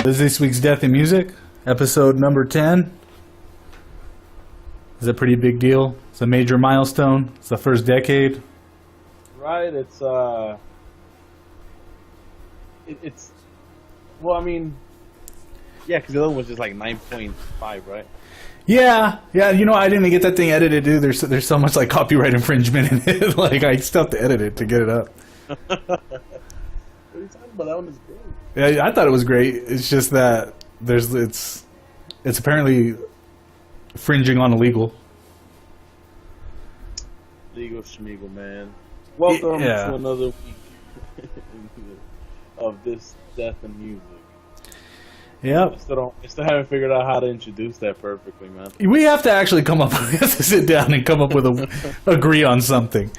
This is this week's Death in Music, episode number 10. It's a pretty big deal. It's a major milestone. It's the first decade. Right, it's well, I mean, yeah, because the other one was just like 9.5, right? Yeah, you know, I didn't even get that thing edited, dude. There's so much like copyright infringement in it. Like, I still have to edit it to get it up. What are you talking about? That one is great. Yeah, I thought it was great. It's just that it's apparently fringing on illegal. Legal Schmiegel, man. Welcome to another week of this Death in Music. Yep. I still haven't figured out how to introduce that perfectly, man. We have to actually come up. We have to sit down and come up with agree on something.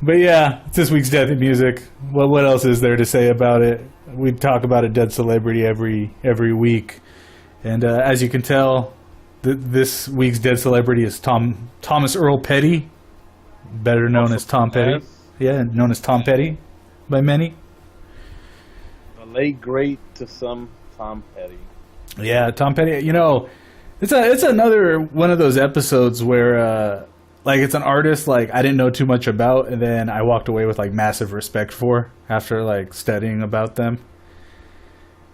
But yeah, it's this week's Death in Music. Well, what else is there to say about it? We talk about a dead celebrity every week, and as you can tell, this week's dead celebrity is Thomas Earl Petty, better known as Tom Petty. Yeah, known as Tom Petty by many. The late great to some Tom Petty. Yeah, Tom Petty. You know, it's another one of those episodes where like it's an artist like I didn't know too much about, and then I walked away with like massive respect for after like studying about them.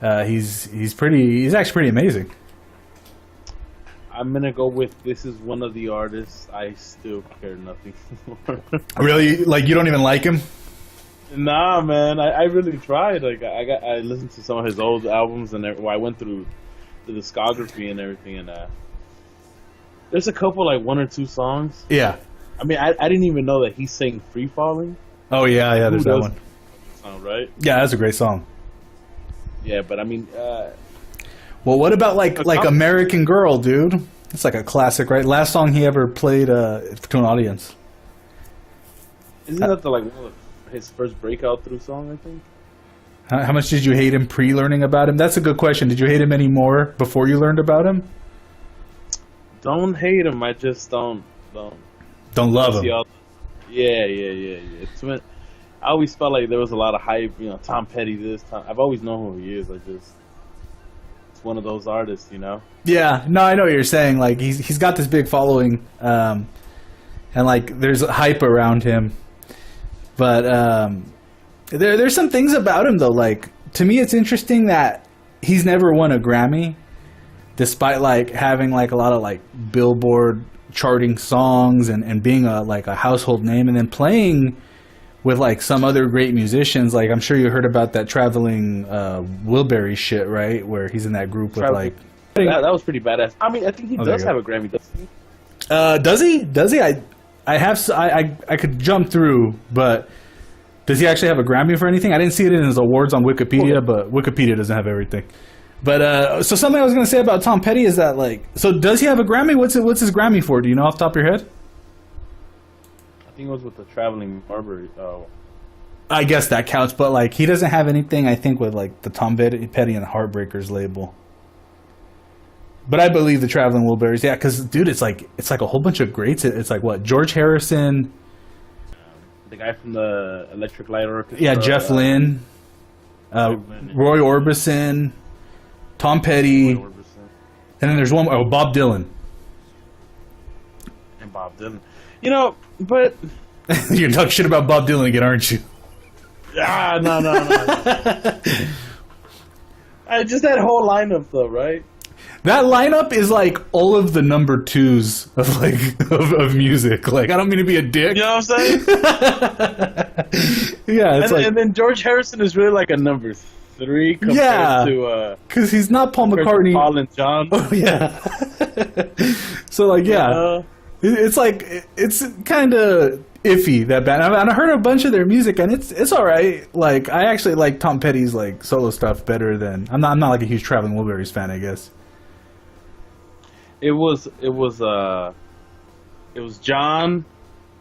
He's actually pretty amazing. I'm gonna go with this is one of the artists I still care nothing for. Really? Like, you don't even like him? Nah, man. I really tried. Like, I listened to some of his old albums, and I went through the discography and everything, and there's a couple, like, one or two songs. Yeah. I mean, I didn't even know that he sang Free Falling. Oh, yeah, there's that one. Song, right? Yeah, that's a great song. Yeah, but I mean... well, what about, like American Girl, dude? It's like a classic, right? Last song he ever played to an audience. Isn't that one of his first breakout through song, I think? How much did you hate him pre-learning about him? That's a good question. Did you hate him any more before you learned about him? Don't hate him. I just don't love him. Yeah. It's when I always felt like there was a lot of hype. You know, Tom Petty. I've always known who he is. It's one of those artists, you know. Yeah, no, I know what you're saying. Like he's got this big following, and like there's hype around him. But there's some things about him though. Like, to me, it's interesting that he's never won a Grammy, despite like having like a lot of like Billboard charting songs and being a household name, and then playing with like some other great musicians. Like, I'm sure you heard about that Traveling Wilbury shit, right? Where he's in that group with like that was pretty badass. I mean, I think he does have a Grammy, doesn't he? Does he? Does he? I could jump through, but does he actually have a Grammy for anything? I didn't see it in his awards on Wikipedia, but Wikipedia doesn't have everything. But so something I was going to say about Tom Petty is that, like, so does he have a Grammy? What's his Grammy for? Do you know off the top of your head? I think it was with the Traveling Wilbury. I guess that counts, but like he doesn't have anything, I think, with like the Tom Petty and the Heartbreakers label. But I believe the Traveling Wilburys, yeah, because dude, it's like a whole bunch of greats. It's like what, George Harrison, the guy from the Electric Light Orchestra, yeah, Jeff Lynne, Roy Orbison, Tom Petty, and then there's one more, Bob Dylan. And Bob Dylan, you know, but you're talking shit about Bob Dylan again, aren't you? Ah, no. Just that whole lineup, though, right? That lineup is like all of the number twos of like of music. Like, I don't mean to be a dick. You know what I'm saying? Yeah, it's and then George Harrison is really like a number 3 compared to because he's not Paul McCartney. Paul and John. Oh yeah. So like it's like it's kind of iffy, that band. I heard a bunch of their music and it's all right. Like, I actually like Tom Petty's like solo stuff better than I'm not like a huge Traveling Wilburys fan, I guess. It was John,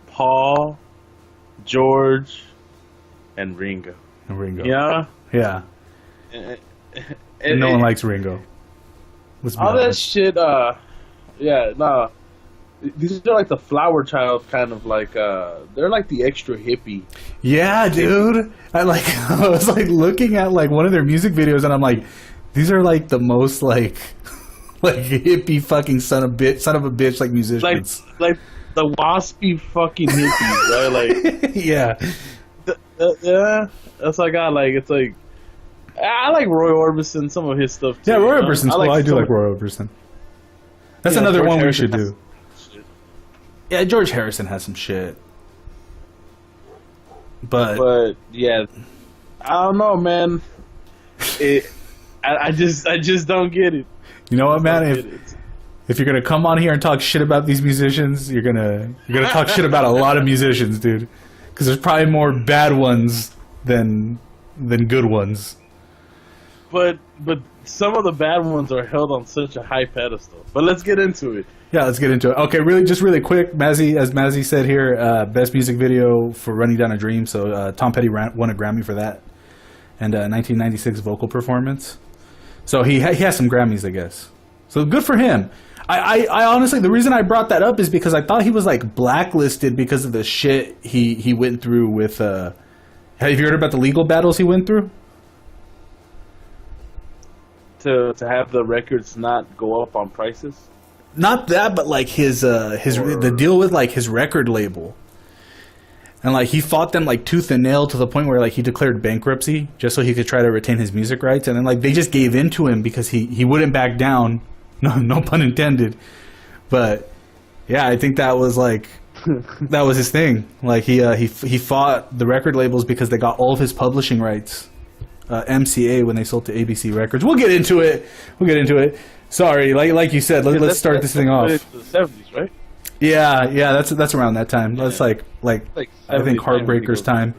Paul, George, and Ringo. Yeah. Yeah. And no one likes Ringo. All that shit. Yeah. No. These are like the flower child kind of like. They're like the extra hippie. Yeah, dude. I was like looking at like one of their music videos, and I'm like, These are like the most like hippie fucking son of a bitch like musicians. Like the waspy fucking hippies, right? Like Yeah. Yeah, that's what I got. Like it's like I like Roy Orbison, some of his stuff too. Yeah, Roy Orbison's cool. I do like some- Roy Orbison. That's Yeah, another George one we Harrison should has do. some shit. Yeah, George Harrison has some shit. But yeah, I don't know, man. I just don't get it. you know what, man? Don't get it. If you're gonna come on here and talk shit about these musicians, you're gonna talk shit about a lot of musicians, dude. Because there's probably more bad ones than good ones. But some of the bad ones are held on such a high pedestal. But let's get into it. Yeah, let's get into it. Okay, really quick, Mazzy, as Mazzy said here, best music video for "Running Down a Dream." So Tom Petty won a Grammy for that, and 1996 vocal performance. So he has some Grammys, I guess. So good for him. I honestly, the reason I brought that up is because I thought he was like blacklisted because of the shit he went through with. Have you heard about the legal battles he went through? To have the records not go up on prices. Not that, but like the deal with like his record label, and like he fought them like tooth and nail to the point where like he declared bankruptcy just so he could try to retain his music rights, and then like they just gave in to him because he wouldn't back down. No pun intended. But yeah, I think that was like that was his thing. Like he fought the record labels because they got all of his publishing rights, MCA, when they sold to ABC Records. We'll get into it. Sorry, like you said, let's start this thing off. The 70s, right? Yeah, that's around that time. Yeah. That's like I think 70s Heartbreakers time.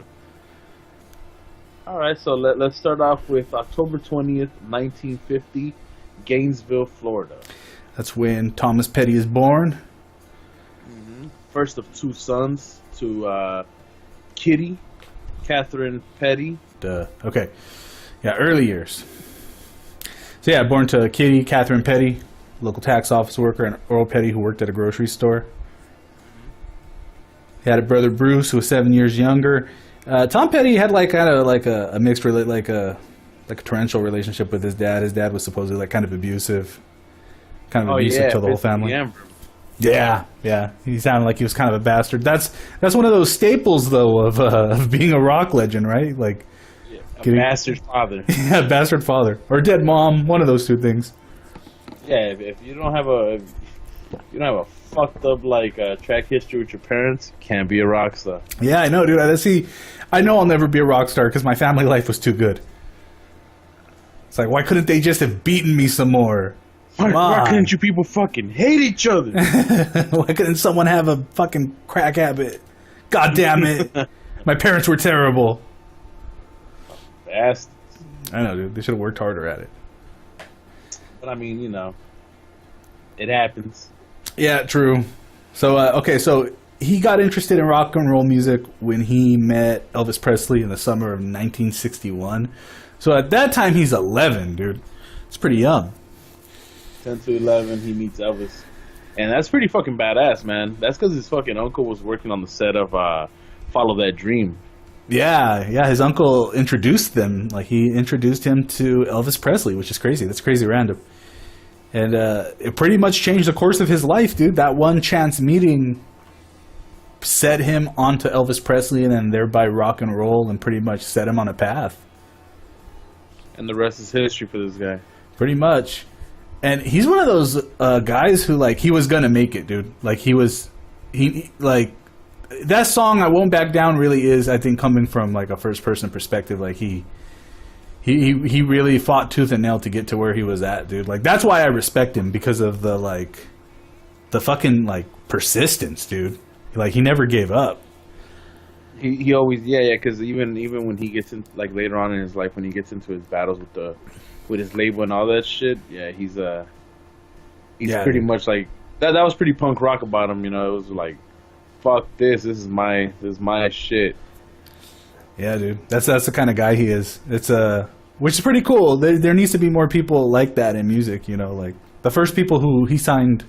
All right, so let's start off with October 20th, 1950, Gainesville, Florida. That's when Thomas Petty is born. First of two sons to Kitty, Catherine Petty. Duh. Okay. Yeah, early years. So yeah, born to Kitty, Catherine Petty, local tax office worker, and Earl Petty, who worked at a grocery store. He had a brother, Bruce, who was 7 years younger. Tom Petty had like kind of like a mixed like a torrential relationship with his dad. His dad was supposedly like kind of abusive to the whole family. Yeah. He sounded like he was kind of a bastard. That's one of those staples though of being a rock legend, right? Like bastard father. Yeah, bastard father or dead mom. One of those two things. Yeah, if you don't have a fucked up like track history with your parents, can't be a rock star. Yeah, I know, dude. I know I'll never be a rock star because my family life was too good. It's like, why couldn't they just have beaten me some more? Why couldn't you people fucking hate each other? Why couldn't someone have a fucking crack habit? God damn it. My parents were terrible. Bastards. I know, dude. They should have worked harder at it. But I mean, it happens. Yeah, true. So, so he got interested in rock and roll music when he met Elvis Presley in the summer of 1961. So at that time, he's 11, dude. It's pretty young. 10 to 11, he meets Elvis. And that's pretty fucking badass, man. That's because his fucking uncle was working on the set of Follow That Dream. Yeah, his uncle introduced them. Like, he introduced him to Elvis Presley, which is crazy. That's crazy random. And it pretty much changed the course of his life, dude. That one chance meeting set him onto Elvis Presley and then thereby rock and roll and pretty much set him on a path. And the rest is history for this guy. Pretty much. And he's one of those guys who, like, he was going to make it, dude. Like, that song, I Won't Back Down, really is, I think, coming from, like, a first-person perspective. Like, he really fought tooth and nail to get to where he was at, dude. Like, that's why I respect him, because of the fucking, like, persistence, dude. Like, he never gave up. He always, because even when he gets in, like, later on in his life, when he gets into his battles with his label and all that shit, he's pretty much like that was pretty punk rock about him, It was like, fuck this is my shit. Yeah, dude. That's the kind of guy he is. It's which is pretty cool. There needs to be more people like that in music, Like the first people who he signed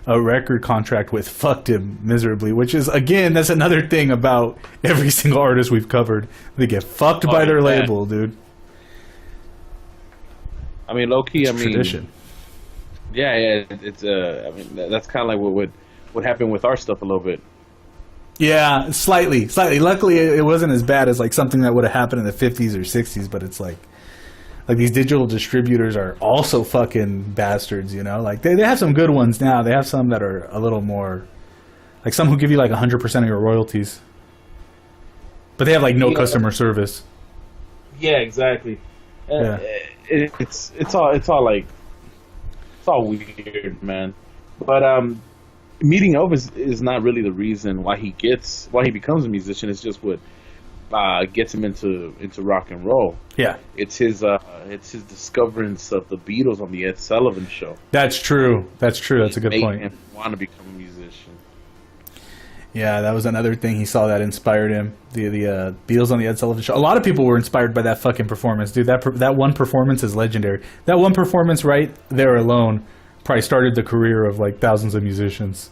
a record contract with fucked him miserably, which is, again, that's another thing about every single artist we've covered. They get fucked by their label, dude. I mean, low key. I mean, tradition. yeah. It's I mean, that's kind of like what happened with our stuff a little bit. Yeah, slightly. Luckily, it wasn't as bad as like something that would have happened in the 50s or 60s. But it's like these digital distributors are also fucking bastards. You know, like they have some good ones now. They have some that are a little more, like some who give you like 100% of your royalties, but they have like no customer service. Yeah, exactly. Yeah. It's all weird, man. But meeting Elvis is not really the reason why he becomes a musician. It's just what gets him into rock and roll. Yeah, it's his discoverance of the Beatles on the Ed Sullivan Show. That's true. That's a good point. Him want to become a musician. Yeah, that was another thing he saw that inspired him. The Beatles on the Ed Sullivan Show. A lot of people were inspired by that fucking performance, dude. That one performance is legendary. That one performance right there alone probably started the career of like thousands of musicians.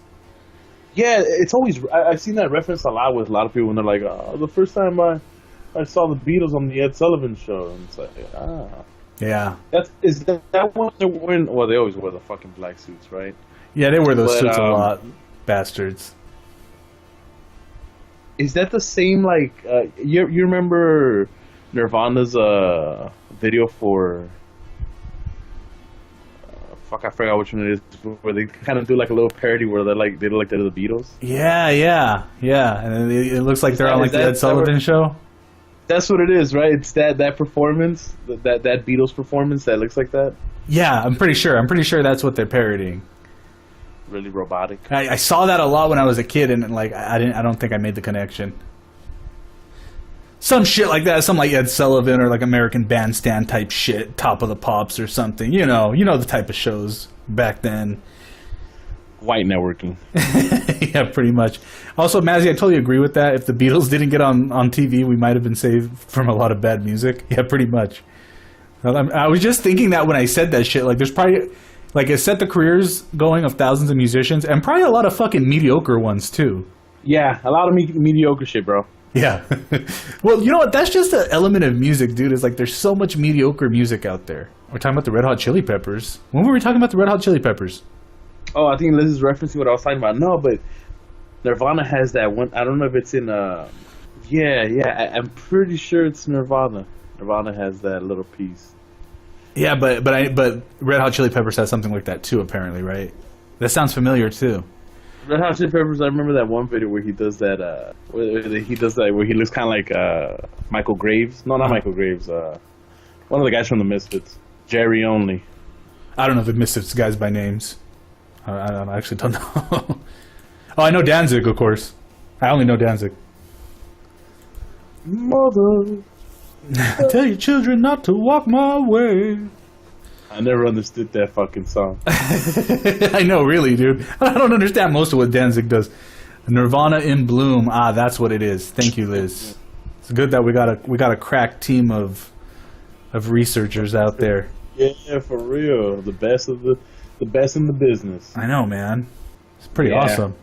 Yeah, it's always I've seen that reference a lot with a lot of people when they're like, "Oh, the first time I saw the Beatles on the Ed Sullivan Show," and it's like, yeah. Is that one they're wearing? Well, they always wear the fucking black suits, right? Yeah, they wear those suits a lot, bastards. Is that the same, like, you remember Nirvana's video for, I forgot which one it is, where they kind of do like a little parody where they're the Beatles? Yeah. And it looks like they're on like the Ed Sullivan Show. That's what it is, right? It's that performance, that Beatles performance that looks like that? Yeah, I'm pretty sure that's what they're parodying. Really robotic. I saw that a lot when I was a kid, and like I don't think I made the connection. Some shit like that, some like Ed Sullivan or like American Bandstand type shit, Top of the Pops or something. You know the type of shows back then. White networking. Yeah, pretty much. Also, Mazzy, I totally agree with that. If the Beatles didn't get on TV, we might have been saved from a lot of bad music. Yeah, pretty much. I was just thinking that when I said that shit. Like, there's probably... Like, it set the careers going of thousands of musicians, and probably a lot of fucking mediocre ones, too. Yeah, a lot of mediocre shit, bro. Yeah. Well, you know what? That's just an element of music, dude. It's like there's so much mediocre music out there. We're talking about the Red Hot Chili Peppers. When were we talking about the Red Hot Chili Peppers? Oh, I think Liz is referencing what I was talking about. No, but Nirvana has that one. I don't know if it's in... Yeah, I'm pretty sure it's Nirvana. Nirvana has that little piece. Yeah, but Red Hot Chili Peppers has something like that too, apparently, right? That sounds familiar too. Red Hot Chili Peppers. I remember that one video where he does that. Where he looks kind of like Michael Graves. No, not Michael Graves. One of the guys from the Misfits. Jerry Only. I don't know the Misfits guys by names. I actually don't know. Oh, I know Danzig, of course. I only know Danzig. Mother. Tell your children not to walk my way. I never understood that fucking song. I know, really, dude. I don't understand most of what Danzig does. Nirvana in Bloom. Ah, that's what it is. Thank you, Liz. It's good that we got a crack team of researchers out there. Yeah, for real. The best in the business. I know, man. It's pretty awesome.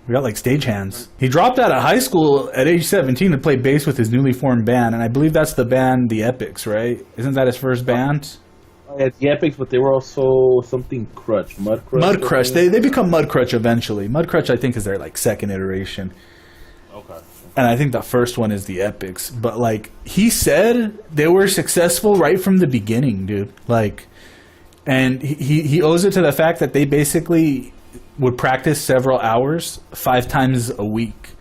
We got like stagehands. He dropped out of high school at age 17 to play bass with his newly formed band, and I believe that's the band The Epics, right? Isn't that his first band? Yeah, The Epics, but they were also something Crutch. Mudcrutch. They become Mudcrutch eventually. Mudcrutch, I think, is their like second iteration. Okay. And I think the first one is The Epics. But like he said, they were successful right from the beginning, dude. Like, and he owes it to the fact that they basically would practice several hours 5 times a week.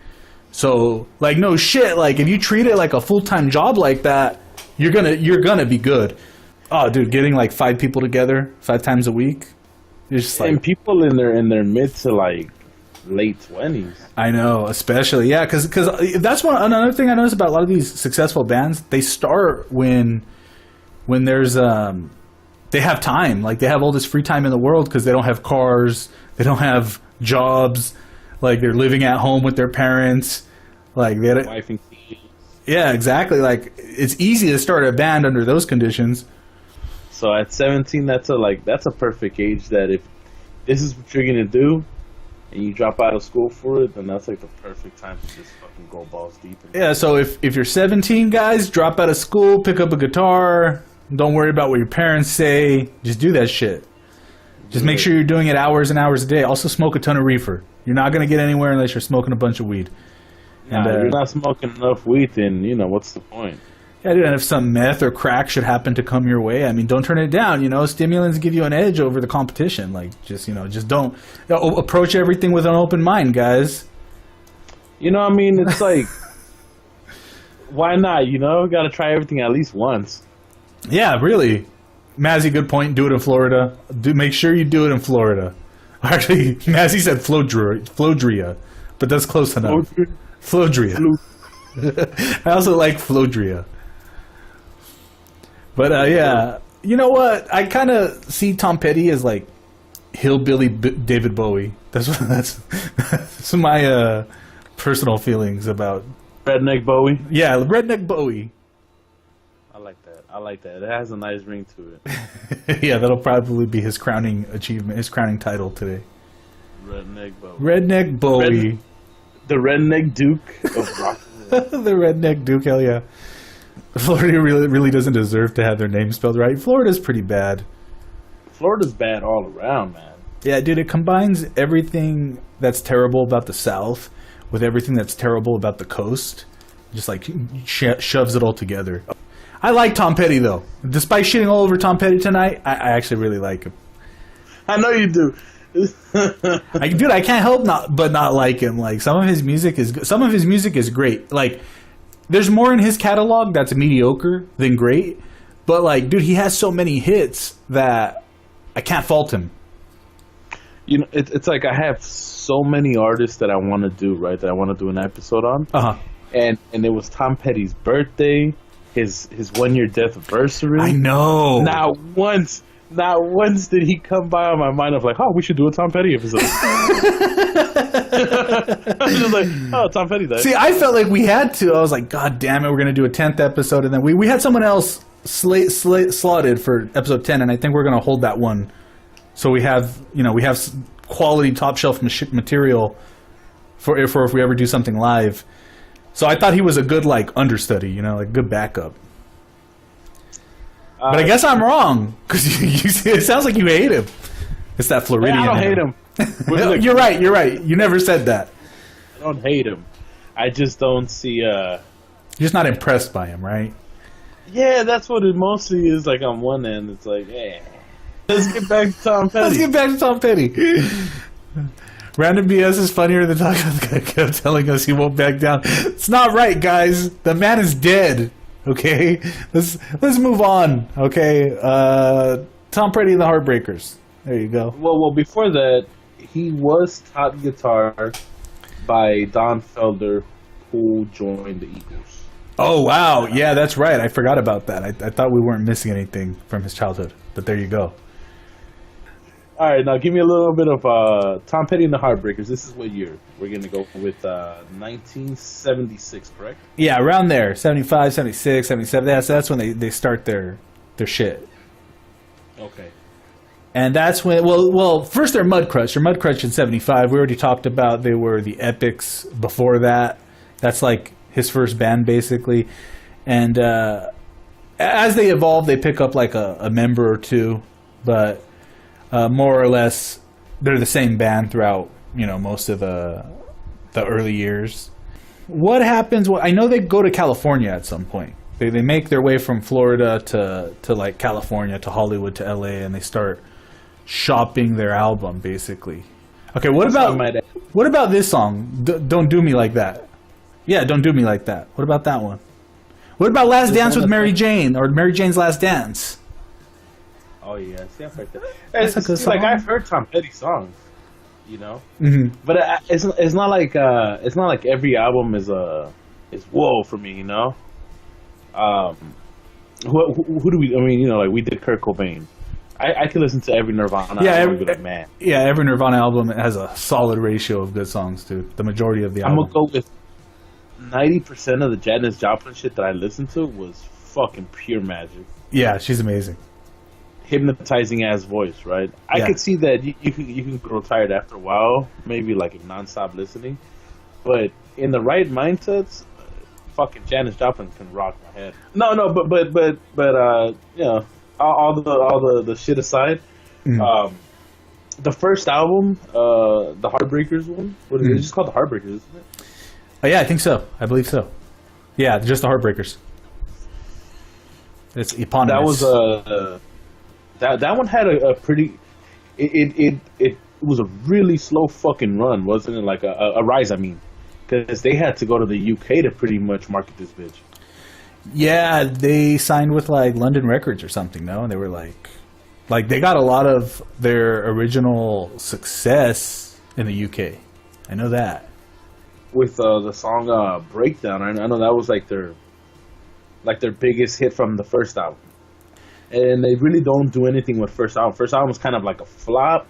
So like no shit, like if you treat it like a full-time job like that, you're gonna be good. Oh dude, getting like 5 people together 5 times a week, it's just like, and people in their mid to like late 20s. I know, especially because that's another thing I noticed about a lot of these successful bands. They start when there's they have time, like they have all this free time in the world because they don't have cars. They don't have jobs, like they're living at home with their parents, like they had wife and kids. Yeah, exactly. Like it's easy to start a band under those conditions. So at 17, that's a perfect age that if this is what you're gonna do, and you drop out of school for it, then that's like the perfect time to just fucking go balls deep. Yeah. So if you're 17, guys, drop out of school, pick up a guitar, Don't worry about what your parents say. Just do that shit. Just make sure you're doing it hours and hours a day. Also, smoke a ton of reefer. You're not going to get anywhere unless you're smoking a bunch of weed. And you're not smoking enough weed, then, what's the point? Yeah, dude, and if some meth or crack should happen to come your way, I mean, don't turn it down, Stimulants give you an edge over the competition. Like, just don't approach everything with an open mind, guys. It's like, why not, Got to try everything at least once. Yeah, really. Mazzy, good point. Do it in Florida. Make sure you do it in Florida. Actually, Mazzy said Flodria, but that's close enough. Flodria. I also like Flodria. But yeah, you know what? I kind of see Tom Petty as like hillbilly David Bowie. That's my personal feelings about Redneck Bowie. Yeah, Redneck Bowie. I like that. It has a nice ring to it. Yeah, that'll probably be his crowning achievement, his crowning title today. Redneck Bowie. Redneck Bowie. The Redneck Duke of rock. The Redneck Duke, hell yeah. Florida really doesn't deserve to have their name spelled right. Florida's pretty bad. Florida's bad all around, man. Yeah, dude, it combines everything that's terrible about the South with everything that's terrible about the coast. Just like shoves it all together. I like Tom Petty, though. Despite shitting all over Tom Petty tonight, I actually really like him. I know you do. Dude, I can't help but not like him. Like, some of his music is great. Like, there's more in his catalog that's mediocre than great. But, like, dude, he has so many hits that I can't fault him. It's like I have so many artists that I want to do, right? That I want to do an episode on. Uh-huh. And it was Tom Petty's birthday. His 1 year death anniversary. I know. Not once did he come by on my mind of like, oh, we should do a Tom Petty episode. I was just like, oh, Tom Petty died. See, I felt like we had to. I was like, God damn it, we're gonna do a 10th episode, and then we had someone else slotted for episode 10, and I think we're gonna hold that one. So we have quality top shelf material for if we ever do something live. So I thought he was a good understudy, like good backup. But I guess I'm wrong because it sounds like you hate him. It's that Floridian. I don't hate him. You're right. You never said that. I don't hate him. I just don't see. You're just not impressed by him, right? Yeah, that's what it mostly is. Like on one end, it's like, let's get back to Tom Petty. Random BS is funnier than talking. The guy kept telling us he won't back down. It's not right, guys. The man is dead. Okay, let's move on. Okay, Tom Petty and the Heartbreakers. There you go. Well, before that, he was taught guitar by Don Felder, who joined the Eagles. Oh wow, yeah, that's right. I forgot about that. I thought we weren't missing anything from his childhood, but there you go. All right, now give me a little bit of Tom Petty and the Heartbreakers. This is what year? We're going to go with 1976, correct? Yeah, around there. 75, 76, 77. That's when they start their shit. Okay. And that's when, well, first they're Mudcrutch. They're Mudcrutch in 75. We already talked about they were the Epics before that. That's like his first band, basically. And as they evolve, they pick up like a member or two. But more or less, they're the same band throughout, most of the early years. What happens? Well, I know they go to California at some point. They make their way from Florida to like California, to Hollywood, to LA, and they start shopping their album, basically. Okay, what about this song? Don't Do Me Like That. Yeah, Don't Do Me Like That. What about that one? What about Last Dance with Mary Jane, or Mary Jane's Last Dance? Oh yeah, see, I've heard that. That's a good song. Like I've heard Tom Petty songs, Mm-hmm. But it's not like every album is whoa for me, Who do we? I mean, like we did Kurt Cobain. I could listen to every Nirvana. Yeah, man. Yeah, every Nirvana album has a solid ratio of good songs too. The majority of the album. I'm gonna go with 90% of the Janis Joplin shit that I listened to was fucking pure magic. Yeah, she's amazing. Hypnotizing ass voice, right? I could see that you can grow tired after a while, maybe like nonstop listening. But in the right mindsets, fucking Janis Joplin can rock my head. No, but you know, all the shit aside, the first album, the Heartbreakers one, what is it? It's just called the Heartbreakers, isn't it? Oh, yeah, I think so. I believe so. Yeah, just the Heartbreakers. It's eponymous. That one had a pretty. It was a really slow fucking run, wasn't it? Like a rise, I mean, because they had to go to the UK to pretty much market this bitch. Yeah, they signed with like London Records or something, no? And they were like they got a lot of their original success in the UK. I know that. With the song "Breakdown," I know that was like their biggest hit from the first album. And they really don't do anything with first album. First album is kind of like a flop,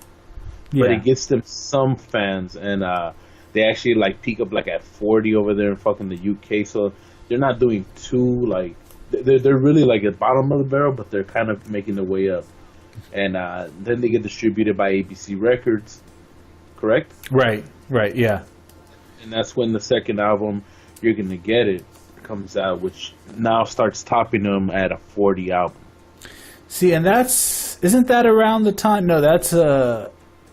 but it gets them some fans, and they actually like peak up like at 40 over there in fucking the UK. So they're not doing too like they're really like at the bottom of the barrel, but they're kind of making their way up. And then they get distributed by ABC Records, correct? Right, yeah. And that's when the second album, You're Gonna Get It, comes out, which now starts topping them at a 40 album. See, and isn't that around the time? No, that's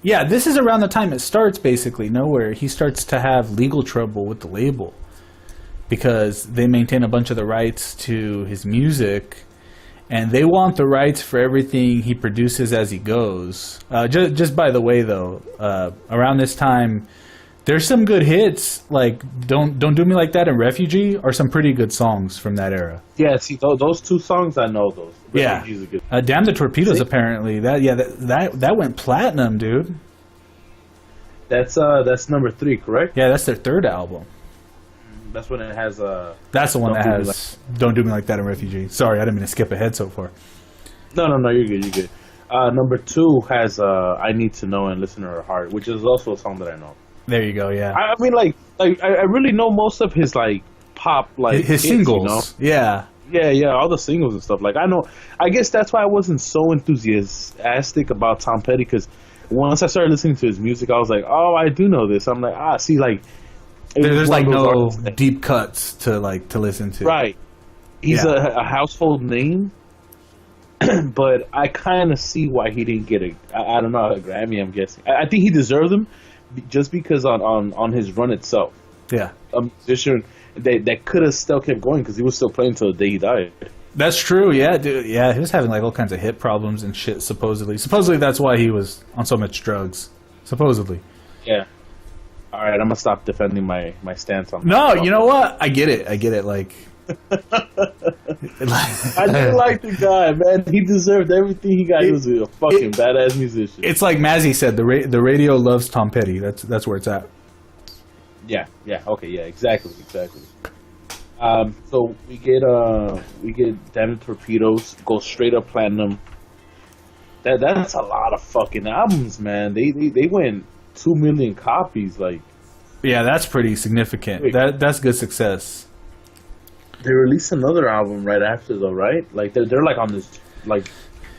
yeah, this is around the time it starts, basically, where he starts to have legal trouble with the label because they maintain a bunch of the rights to his music, and they want the rights for everything he produces as he goes. Just by the way, though, around this time, there's some good hits, like Don't Do Me Like That and Refugee are some pretty good songs from that era. Yeah, see, those two songs, I know those. Refugee's yeah. a good. Damn the Torpedoes, apparently. That went platinum, dude. That's number 3, correct? Yeah, that's their third album. That's when it has... that's the one that has Don't Do Me Like That and Refugee. Sorry, I didn't mean to skip ahead so far. No, you're good. Number 2 has I Need to Know and Listen to Her Heart, which is also a song that I know. There you go, yeah. I mean, like I really know most of his, like, pop, like... His hits, singles, Yeah, all the singles and stuff. Like, I guess that's why I wasn't so enthusiastic about Tom Petty, because once I started listening to his music, I was like, oh, I do know this. I'm like, see, like... There's like no deep cuts to listen to. Right. He's a household name, but I kind of see why he didn't get I don't know, a Grammy, I'm guessing. I think he deserved them just because on his run itself. Yeah. A musician that could have still kept going because he was still playing until the day he died. That's true, yeah, dude. Yeah, he was having like all kinds of hip problems and shit, supposedly. Supposedly that's why he was on so much drugs. Supposedly. Yeah. All right, I'm gonna stop defending my stance on. No, you know what? I get it. Like, I didn't like the guy, man. He deserved everything he got. He was a fucking badass musician. It's like Mazzy said. The radio loves Tom Petty. That's where it's at. Yeah. Okay. Yeah. Exactly. So we get Damn the Torpedoes, go straight up platinum. That's a lot of fucking albums, man. They went 2 million copies, like. Yeah, that's pretty significant. Wait. That's good success. They released another album right after, though, right? Like they're like on this, like.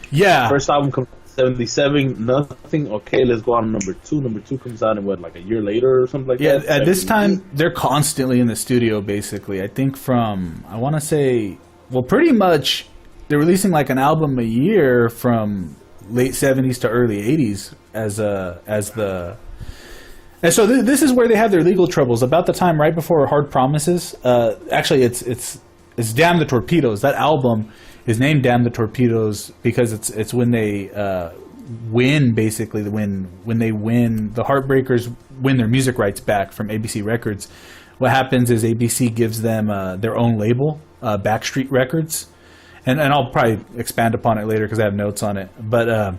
Yeah. First album comes out 77, nothing. Okay, let's go on number 2. Number 2 comes out in what, like a year later or something like that. Yeah, at this time they're constantly in the studio. Basically, I think I want to say, well, pretty much they're releasing like an album a year from late 70s to early 80s and so this is where they have their legal troubles. About the time right before Hard Promises, actually it's Damn the Torpedoes. That album is named Damn the Torpedoes because it's when they win, basically, when the Heartbreakers win their music rights back from ABC Records. What happens is ABC gives them their own label, Backstreet Records, and I'll probably expand upon it later because I have notes on it. But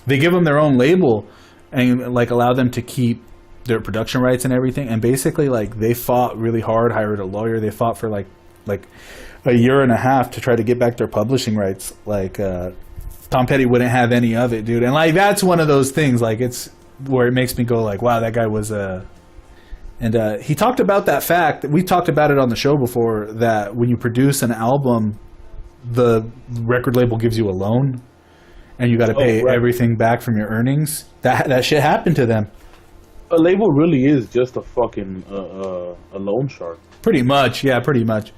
they give them their own label and like allow them to keep their production rights and everything. And basically, like, they fought really hard, hired a lawyer. They fought for like a year and a half to try to get back their publishing rights. Like Tom Petty wouldn't have any of it, dude. And like that's one of those things. Like it's where it makes me go like, wow, that guy was And he talked about that fact. We talked about it on the show before, that when you produce an album, the record label gives you a loan, and you got to pay everything back from your earnings. That shit happened to them. A label really is just a fucking a loan shark. Pretty much, yeah, pretty much.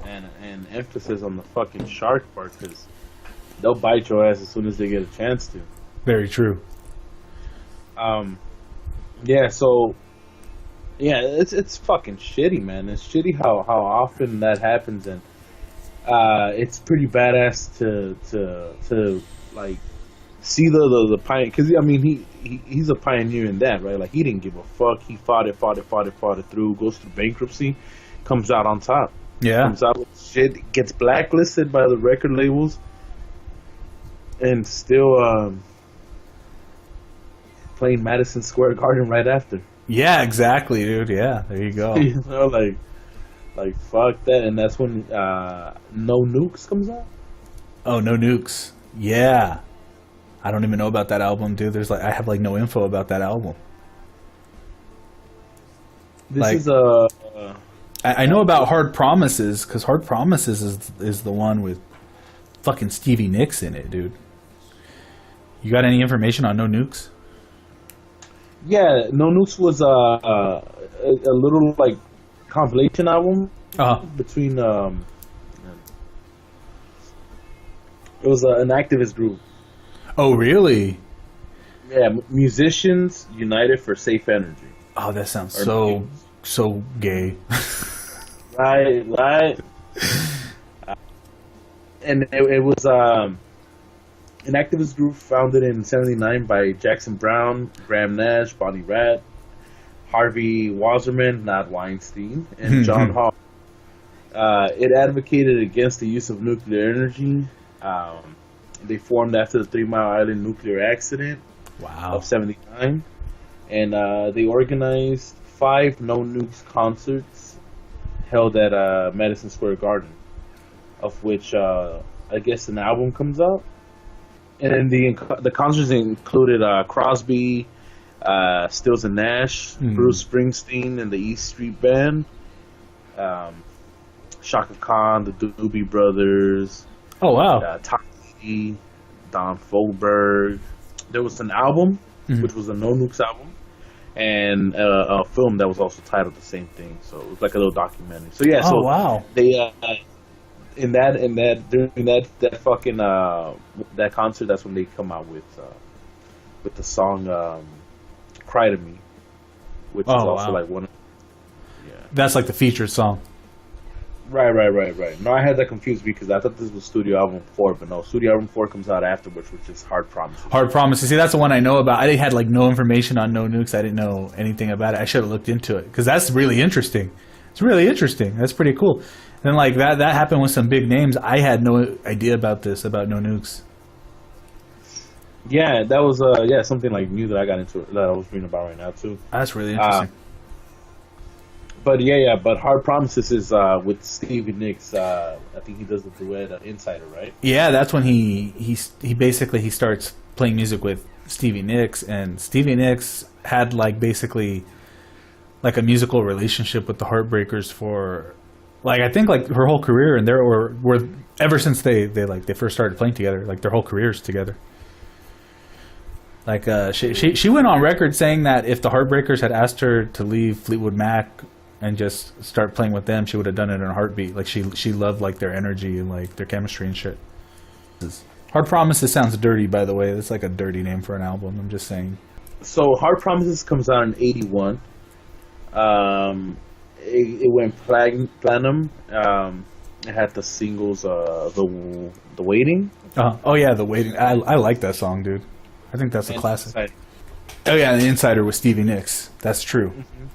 And emphasis on the fucking shark part, because they'll bite your ass as soon as they get a chance to. Very true. Yeah, so yeah, it's fucking shitty, man. It's shitty how often that happens, and it's pretty badass to like see the pioneer, because I mean he's a pioneer in that, right? Like, he didn't give a fuck. He fought it through, goes through bankruptcy, comes out on top. Yeah, comes out with shit, gets blacklisted by the record labels, and still playing Madison Square Garden right after. Yeah, exactly, dude. Yeah, there you go. You know, like fuck that. And that's when No Nukes comes out. Oh, No Nukes. Yeah, I don't even know about that album, dude. I have like no info about that album. This like, is I know about Hard Promises, because Hard Promises is the one with fucking Stevie Nicks in it, dude. You got any information on No Nukes? Yeah, No Nukes was a little like compilation album between it was an activist group. Oh, really? Yeah, musicians united for safe energy. Oh, that sounds so gay. Right. And it was an activist group founded in '79 by Jackson Brown, Graham Nash, Bonnie Raitt, Harvey Wasserman, not Weinstein, and John Hall. It advocated against the use of nuclear energy. They formed after the 3 Mile Island nuclear accident of '79, and they organized 5 No Nukes concerts held at Madison Square Garden, of which I guess an album comes out. And then the concerts included Crosby, Stills and Nash, Bruce Springsteen and the East Street Band, Shaka Khan, the Doobie Brothers. Oh, wow. Tom Petty, Don Fogelberg. There was an album, which was a No Nukes album, and a film that was also titled the same thing. So it was like a little documentary. So yeah, wow. They during that fucking that concert, that's when they come out with the song "Cry to Me," which is also like one. Yeah, that's like the featured song. Right. No, I had that confused because I thought this was Studio Album 4, but no, Studio Album 4 comes out afterwards, which is Hard Promises. Hard Promises. See, that's the one I know about. I had like no information on No Nukes. I didn't know anything about it. I should have looked into it because that's really interesting. It's really interesting. That's pretty cool. And like that happened with some big names. I had no idea about No Nukes. Yeah, that was something like new that I got into, that I was reading about right now too. That's really interesting. But Hard Promises is with Stevie Nicks. I think he does the duet Insider, right? Yeah, that's when he basically starts playing music with Stevie Nicks, and Stevie Nicks had like basically like a musical relationship with the Heartbreakers for like I think like her whole career, and were ever since they first started playing together, like their whole careers together. Like she went on record saying that if the Heartbreakers had asked her to leave Fleetwood Mac and just start playing with them, she would have done it in a heartbeat. Like she loved like their energy and like their chemistry and shit. Hard Promises sounds dirty, by the way. That's like a dirty name for an album. I'm just saying. So Hard Promises comes out in '81. It went platinum. It had the singles, the Waiting. Oh yeah, The Waiting. I like that song, dude. I think that's a classic. Inside. Oh yeah, The Insider with Stevie Nicks. That's true. Mm-hmm.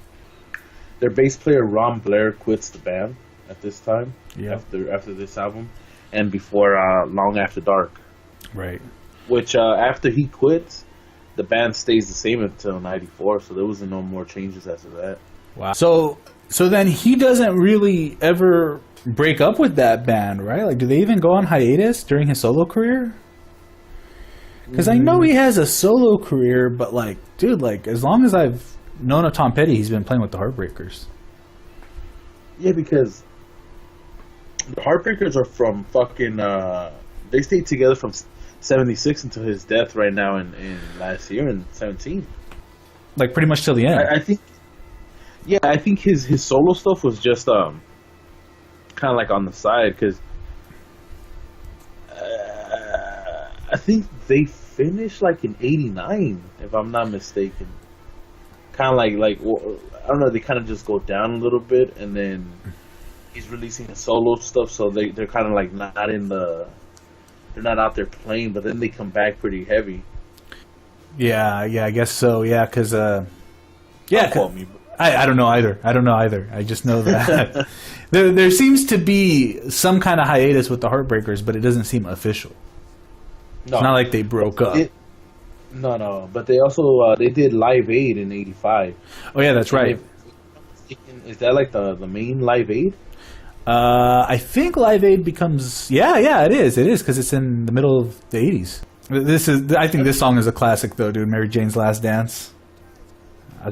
Their bass player Ron Blair quits the band at this time. Yeah. After this album, and before Long After Dark. Right. Which after he quits, the band stays the same until '94. So there wasn't no more changes after that. Wow. So then he doesn't really ever break up with that band, right? Like, do they even go on hiatus during his solo career? Because I know he has a solo career, but like, dude, like as long as I've known of Tom Petty, he's been playing with the Heartbreakers. Yeah, because the Heartbreakers are from fucking. They stayed together from '76 until his death right now in last year in '17. like pretty much till the end. I think, yeah, I think his solo stuff was just kind of like on the side because I think they finished like in '89, if I'm not mistaken. Kind of like I don't know, they kind of just go down a little bit, and then he's releasing his solo stuff, so they're kind of like not in the, they're not out there playing, but then they come back pretty heavy. Yeah, I guess so. Yeah, because Don't quote me, but I don't know either. I just know that there seems to be some kind of hiatus with the Heartbreakers, but it doesn't seem official. no, It's not like they broke up. no, but they also they did Live Aid in '85. Oh yeah, that's right. Is that like the main Live Aid? I think Live Aid becomes it is because it's in the middle of the '80s. I think this song is a classic though, dude. Mary Jane's Last Dance.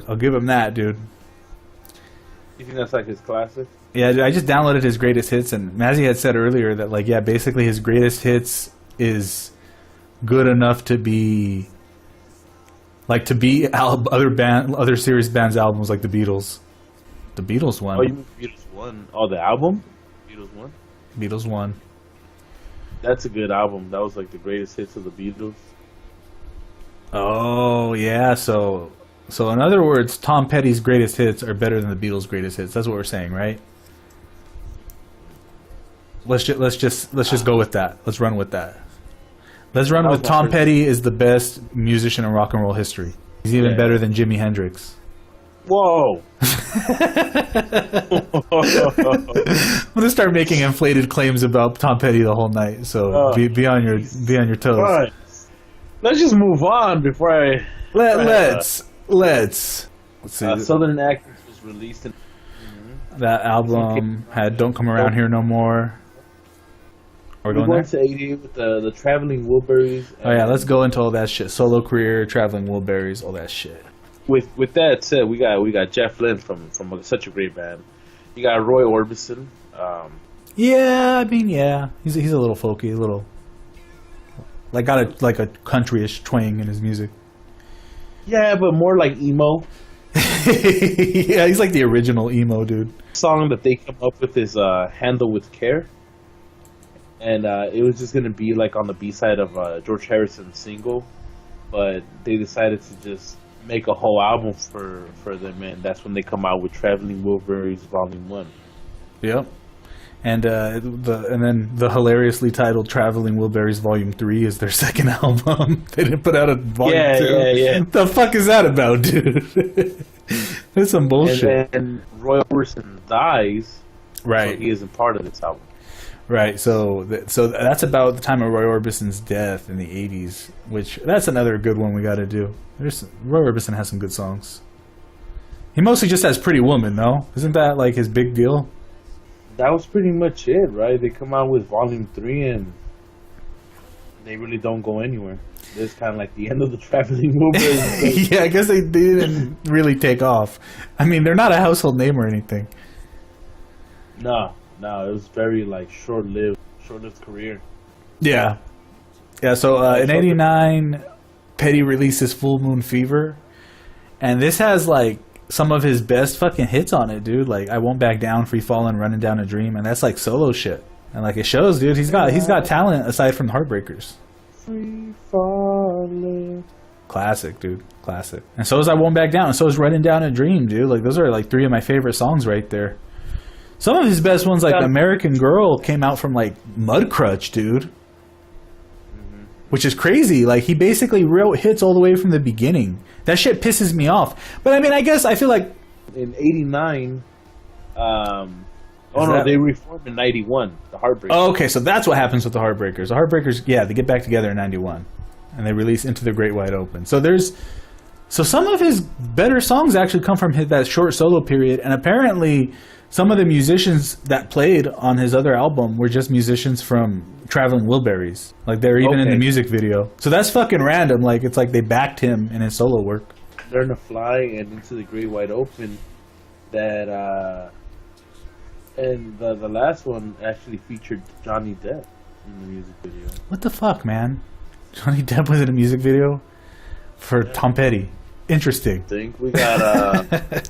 I'll give him that, dude. You think that's like his classic? Yeah, dude, I just downloaded his greatest hits, and Mazzy had said earlier that like basically his greatest hits is good enough to be like other series bands' albums like the Beatles. The Beatles one. Oh, you mean Beatles One? Oh, the album? Beatles One? Beatles one. That's a good album. That was like the greatest hits of the Beatles. Oh yeah, so in other words, Tom Petty's greatest hits are better than the Beatles' greatest hits. That's what we're saying, right? Let's just go with that. Let's run with that. Let's run with Tom Petty is the best musician in rock and roll history. He's even better than Jimi Hendrix. Whoa! I'm gonna start making inflated claims about Tom Petty the whole night. So be on your toes. Right. Let's just move on before I. Let's see. Southern Accents was released in. That album had "Don't Come Around Here No More." Are we going there? To '88 with the Traveling Wilburys. Oh yeah, let's go into all that shit. Solo career, Traveling Wilburys, all that shit. With that said, we got Jeff Lynne from such a great band. You got Roy Orbison. Yeah, I mean, yeah, he's a little folky, a little like got a countryish twang in his music. Yeah, but more like emo. Yeah, he's like the original emo dude. The song that they come up with is "Handle with Care," and it was just gonna be like on the B-side of George Harrison's single, but they decided to just make a whole album for them, and that's when they come out with Traveling Wilburys Volume 1. Yep. And then the hilariously titled Traveling Wilburys Volume 3 is their second album. They didn't put out a Volume 2. Yeah. What the fuck is that about, dude? That's some bullshit. And Roy Orbison dies, right? So he isn't part of this album. Right, so that's about the time of Roy Orbison's death in the '80s, which that's another good one we got to do. Roy Orbison has some good songs. He mostly just has Pretty Woman, though. Isn't that like his big deal? That was pretty much it, right? They come out with Volume 3 and they really don't go anywhere. It's kind of like the end of the Traveling Wilburys. Yeah, I guess they didn't really take off. I mean, they're not a household name or anything. No, it was very like short-lived career. Yeah. So in '89, Petty releases Full Moon Fever, and this has like some of his best fucking hits on it, dude. Like I Won't Back Down, Free Fallin', Running Down a Dream, and that's like solo shit. And like it shows, dude. He's got talent aside from the Heartbreakers. Free Fallin'. Classic, dude. Classic. And so is I Won't Back Down, and so is Running Down a Dream, dude. Like those are like three of my favorite songs right there. Some of his best ones, like American Girl, came out from like Mudcrutch, dude. Which is crazy. Like he basically wrote hits all the way from the beginning. That shit pisses me off. But I mean, I feel like in '89. They reformed in '91. The Heartbreakers. Oh, okay, so that's what happens with the Heartbreakers. The Heartbreakers, yeah, they get back together in '91, and they release Into the Great Wide Open. So some of his better songs actually come from that short solo period, and apparently some of the musicians that played on his other album were just musicians from Traveling Wilburys. Like they're even in the music video. So that's fucking random. Like it's like they backed him in his solo work. Learn to Fly and Into the Great Wide Open. That and the last one actually featured Johnny Depp in the music video. What the fuck, man? Johnny Depp was in a music video for Tom Petty. interesting. think we got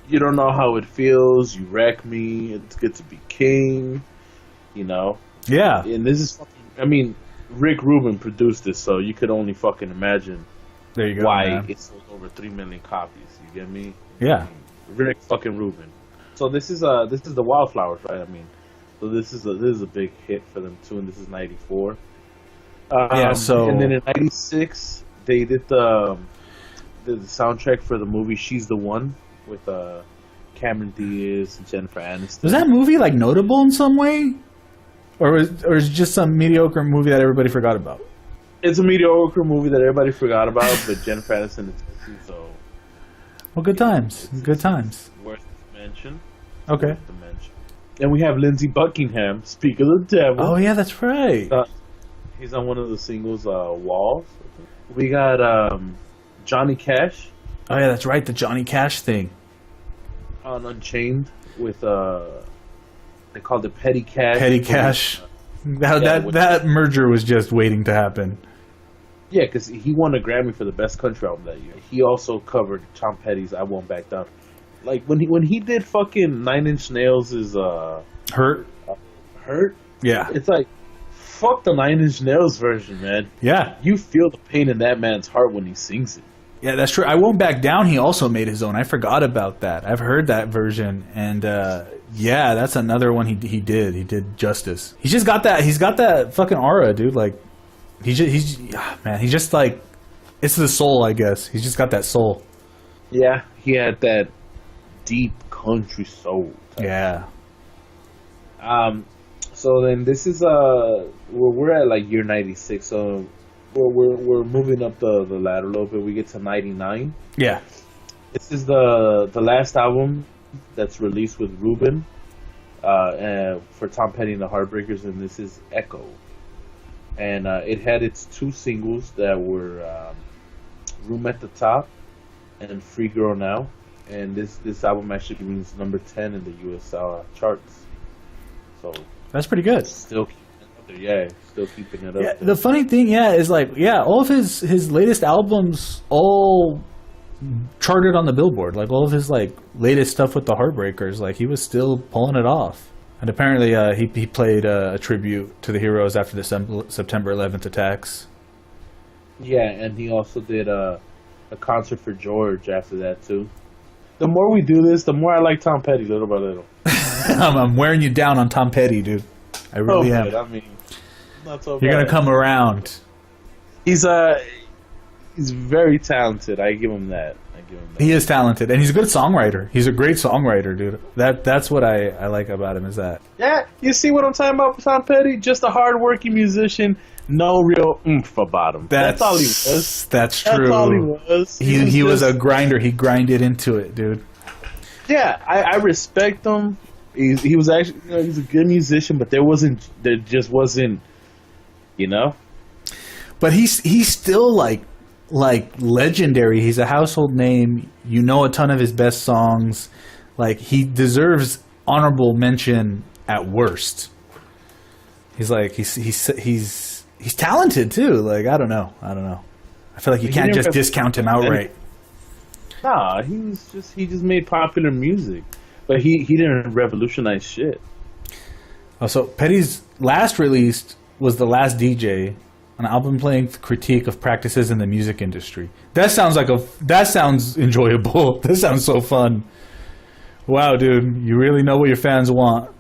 You Don't Know How It Feels, You Wreck Me, It's Good to Be King, you know. Yeah. And this is fucking, I mean, Rick Rubin produced this, so you could only fucking imagine There you go. why Man. it sold over 3 million copies. You get me? Yeah. I mean, Rick fucking Rubin. So this is the Wildflowers, right? I mean, so this is a big hit for them too, and this is '94. Yeah. So and then in '96 they did the soundtrack for the movie She's the One with Cameron Diaz and Jennifer Aniston. was that movie like notable in some way, or is it just some mediocre movie that everybody forgot about? It's a mediocre movie that everybody forgot about, but Jennifer Aniston is so. Well, good times. Good times. Worth the mention. Okay. Worth the mention. And we have Lindsey Buckingham, Speak of the Devil. Oh yeah, that's right. He's on one of the singles, Walls. We got Johnny Cash Oh yeah, that's right. The Johnny Cash thing. on Unchained with they called it Petty Cash. Petty Cash. That merger was just waiting to happen. Yeah, because he won a Grammy for the best country album that year. He also covered Tom Petty's "I Won't Back Down." Like when he did fucking 9 Inch Nails' Hurt. Yeah. It's like fuck the 9 Inch Nails version, man. Yeah. You feel the pain in that man's heart when he sings it. Yeah, that's true. I Won't Back Down. He also made his own. I forgot about that. I've heard that version, and yeah, that's another one he did. He did justice. He's just got that. He's got that fucking aura, dude. Like he's just like it's the soul, I guess. He's just got that soul. Yeah, he had that deep country soul. Yeah. So then this is we're at like year 96. So we're moving up the ladder a little bit. We get to 99. Yeah. This is the last album that's released with Rubin for Tom Petty and the Heartbreakers, and this is Echo. And it had its 2 singles that were Room at the Top and Free Girl Now. And this album actually means number 10 in the U.S. Charts. So That's pretty good. still keeping it up there. Yeah, still keeping it up Yeah, there. the funny thing, is like, all of his latest albums all charted on the Billboard. Like all of his like latest stuff with the Heartbreakers, like he was still pulling it off. And apparently, he played a tribute to the heroes after the September 11th attacks. Yeah, and he also did a concert for George after that too. The more we do this, the more I like Tom Petty, little by little. I'm wearing you down on Tom Petty, dude. I really am. I mean, not so You're bad. gonna come around. He's very talented. I give him that. He is talented, and he's a good songwriter. He's a great songwriter, dude. That's what I like about him, is that. Yeah, you see what I'm talking about with Tom Petty? Just a hard-working musician, no real oomph about him. That's all he was. That's true. That's all he was. He was a grinder. He grinded into it, dude. Yeah, I respect him. He was actually, he's a good musician, but there just wasn't, But he's still like legendary. He's a household name. You know a ton of his best songs. Like he deserves honorable mention at worst. He's like he's talented too. Like I don't know. I feel like you can't just discount him outright. Nah, he just made popular music, but he didn't revolutionize shit. Oh, so Petty's last release was The Last DJ, an album playing critique of practices in the music industry. That sounds enjoyable. That sounds so fun. Wow, dude, you really know what your fans want.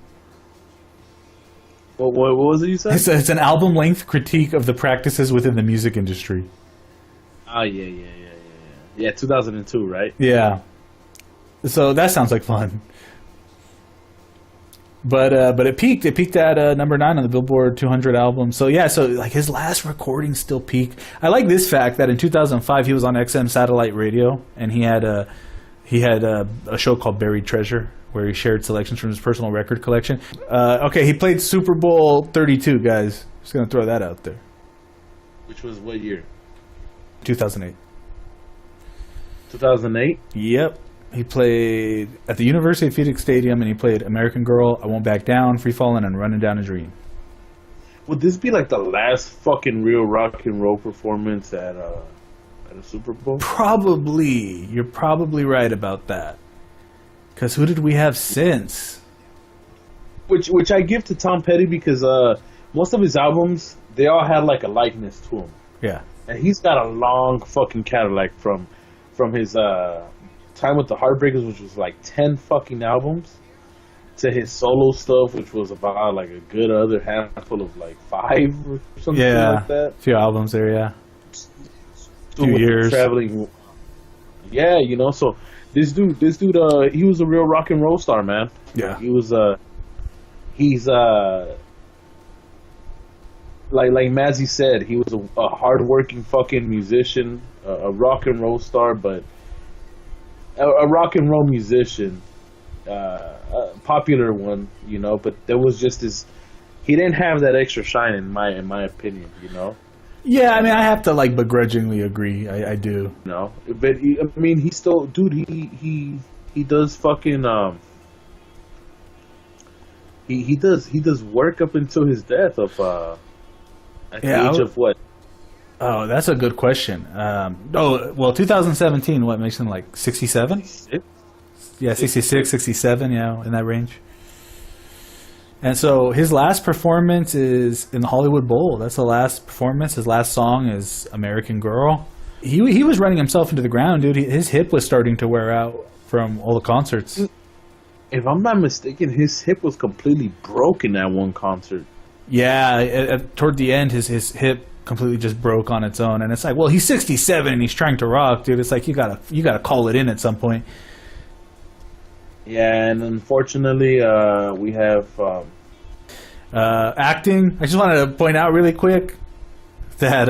What was it you said? It's an album-length critique of the practices within the music industry. Oh, yeah, 2002, right? Yeah. So that sounds like fun. But it peaked. It peaked at number 9 on the Billboard 200 album. So yeah, so like his last recording still peaked. I like this fact that in 2005 he was on XM satellite radio, and he had a show called Buried Treasure where he shared selections from his personal record collection. Okay, he played Super Bowl 32, guys. Just gonna throw that out there. Which was what year? 2008. 2008. Yep. He played at the University of Phoenix Stadium, and he played American Girl, I Won't Back Down, Free Fallin', and Runnin' Down a Dream. Would this be like the last fucking real rock and roll performance at at a Super Bowl. Probably. You're probably right about that. Because who did we have since? Which I give to Tom Petty because most of his albums, they all had like a likeness to him. Yeah. And he's got a long fucking catalog from his time with the Heartbreakers, which was like 10 fucking albums, to his solo stuff, which was about like a good other handful of like 5 or something like that. A few albums there, yeah. Few years. Traveling. Yeah, you know, so this dude, he was a real rock and roll star, man. Yeah. He was, he's, like Mazzy said, he was a hard-working fucking musician, a rock and roll star, but a rock and roll musician, a popular one, you know. But there was just this, he didn't have that extra shine in my opinion, you know. Yeah, I mean, I have to like begrudgingly agree. I do. No, but I mean, he still, dude. He does fucking He does work up until his death of at the age of what? Oh, that's a good question. 2017. What makes him like 67? Yeah, 66, 67. Yeah, in that range. And so his last performance is in the Hollywood Bowl. That's the last performance. His last song is American Girl. He was running himself into the ground, dude. His hip was starting to wear out from all the concerts. If I'm not mistaken, his hip was completely broken at one concert. Yeah, toward the end, his hip completely just broke on its own. And it's like, well, he's 67 and he's trying to rock, dude. It's like you gotta call it in at some point. Yeah, and unfortunately, we have acting. I just wanted to point out really quick that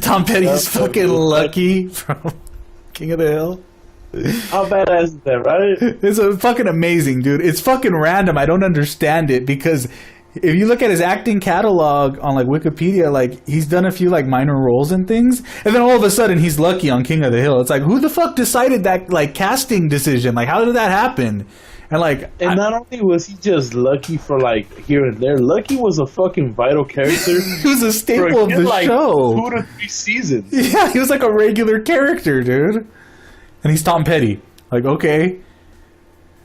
Tom Petty's fucking Lucky from King of the Hill. How badass is that, right? It's fucking amazing, dude. It's fucking random. I don't understand it because if you look at his acting catalog on like Wikipedia, like he's done a few like minor roles and things, and then all of a sudden he's Lucky on King of the Hill. It's like, who the fuck decided that like casting decision? Like, how did that happen? And like, not only was he just Lucky for like here and there, Lucky was a fucking vital character. He was a staple of the show. 2 to 3 seasons. Yeah, he was like a regular character, dude. And he's Tom Petty. Like, okay.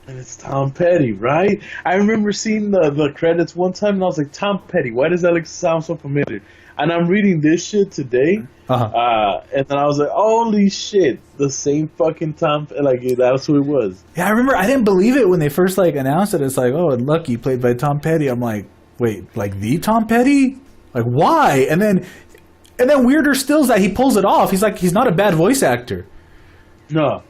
And it's Tom Petty, right? I remember seeing the credits one time, and I was like, Tom Petty, why does that sound so familiar? And I'm reading this shit today, and then I was like, holy shit, the same fucking Tom, like, that's who it was. Yeah, I remember, I didn't believe it when they first, like, announced it. It's like, oh, Lucky, played by Tom Petty. I'm like, wait, like, the Tom Petty? Like, why? And then weirder still is that he pulls it off. He's like, he's not a bad voice actor. No,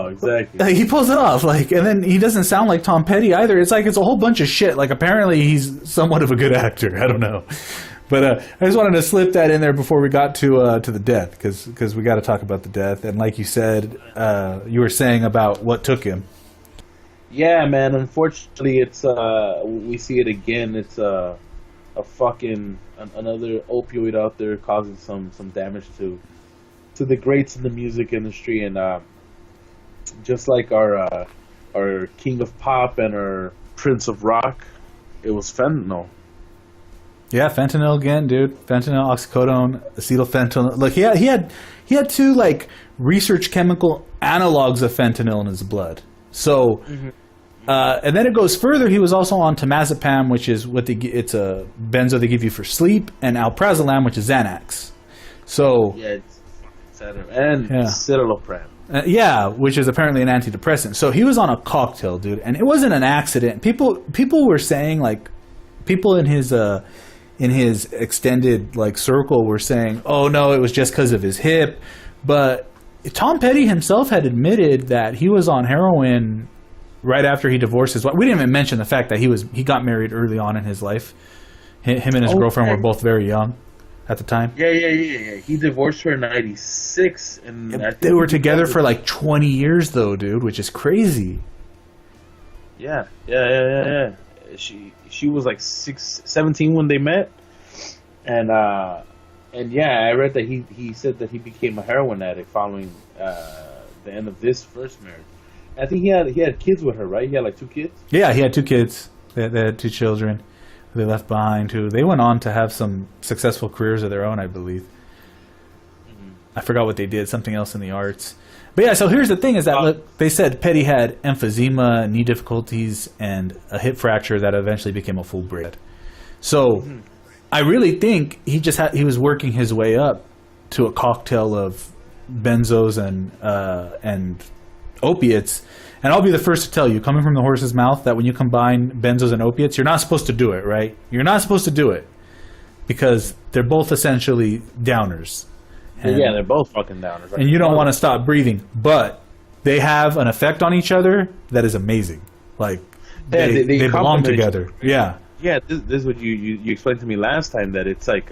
exactly. Like, he pulls it off, like, and then he doesn't sound like Tom Petty either. It's like, it's a whole bunch of shit. Like, apparently he's somewhat of a good actor. I don't know. But I just wanted to slip that in there before we got to the death, because we got to talk about the death. And like you said, you were saying about what took him. Yeah, man. Unfortunately, it's we see it again. It's a fucking another opioid out there causing some damage to the greats in the music industry, and just like our king of pop and our prince of rock, it was fentanyl. Yeah, fentanyl again, dude. Fentanyl, oxycodone, acetylfentanyl. Look, he had 2 like research chemical analogs of fentanyl in his blood. So, and then it goes further. He was also on temazepam, which is it's a benzo they give you for sleep, and alprazolam, which is Xanax. So yeah, and citalopram. Which is apparently an antidepressant. So he was on a cocktail, dude, and it wasn't an accident. People were saying, like, people in his extended like circle were saying, "Oh no, it was just because of his hip." But Tom Petty himself had admitted that he was on heroin right after he divorced his wife. We didn't even mention the fact that he got married early on in his life. Him and his girlfriend were both very young at the time. Yeah. He divorced her in '96, and they were together for like 20 years, though, dude, which is crazy. Yeah. She was like 17 when they met, and yeah, I read that he said that he became a heroin addict following the end of this first marriage. I think he had kids with her, right? He had like 2 kids. Yeah, he had 2 kids. They had 2 children. They left behind too. They went on to have some successful careers of their own, I believe. I forgot what they did, something else in the arts. But yeah, so here's the thing is that look, they said Petty had emphysema, knee difficulties, and a hip fracture that eventually became a full break. So I really think he was working his way up to a cocktail of benzos and opiates. And I'll be the first to tell you, coming from the horse's mouth, that when you combine benzos and opiates, you're not supposed to do it, right? You're not supposed to do it because they're both essentially downers. And, yeah, they're both fucking downers. Right? And you don't want to stop breathing, but they have an effect on each other that is amazing. Like they belong together. Yeah. Yeah, this is what you explained to me last time, that it's like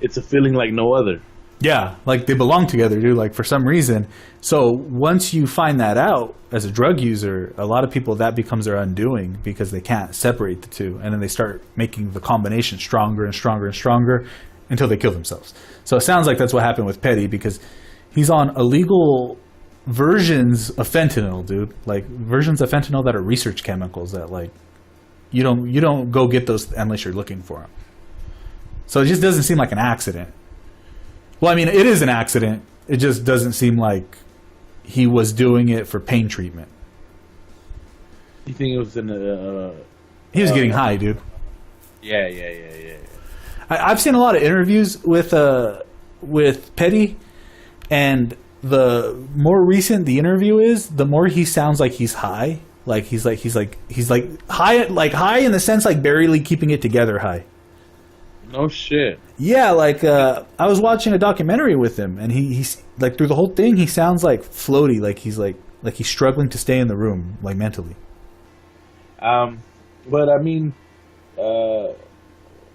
it's a feeling like no other. Yeah, like they belong together, dude. Like for some reason. So once you find that out as a drug user, a lot of people that becomes their undoing because they can't separate the two, and then they start making the combination stronger and stronger and stronger until they kill themselves. So it sounds like that's what happened with Petty because he's on illegal versions of fentanyl, dude. Like versions of fentanyl that are research chemicals that like you don't go get those unless you're looking for them. So it just doesn't seem like an accident. Well, I mean, it is an accident. It just doesn't seem like he was doing it for pain treatment. You think it was in a... He was getting high, dude. Yeah. I've seen a lot of interviews with Petty, and the more recent the interview is, the more he sounds like he's high. Like he's high in the sense like barely keeping it together high. No shit. Yeah, like I was watching a documentary with him, and he's like through the whole thing he sounds like floaty, like he's struggling to stay in the room, like mentally. But I mean,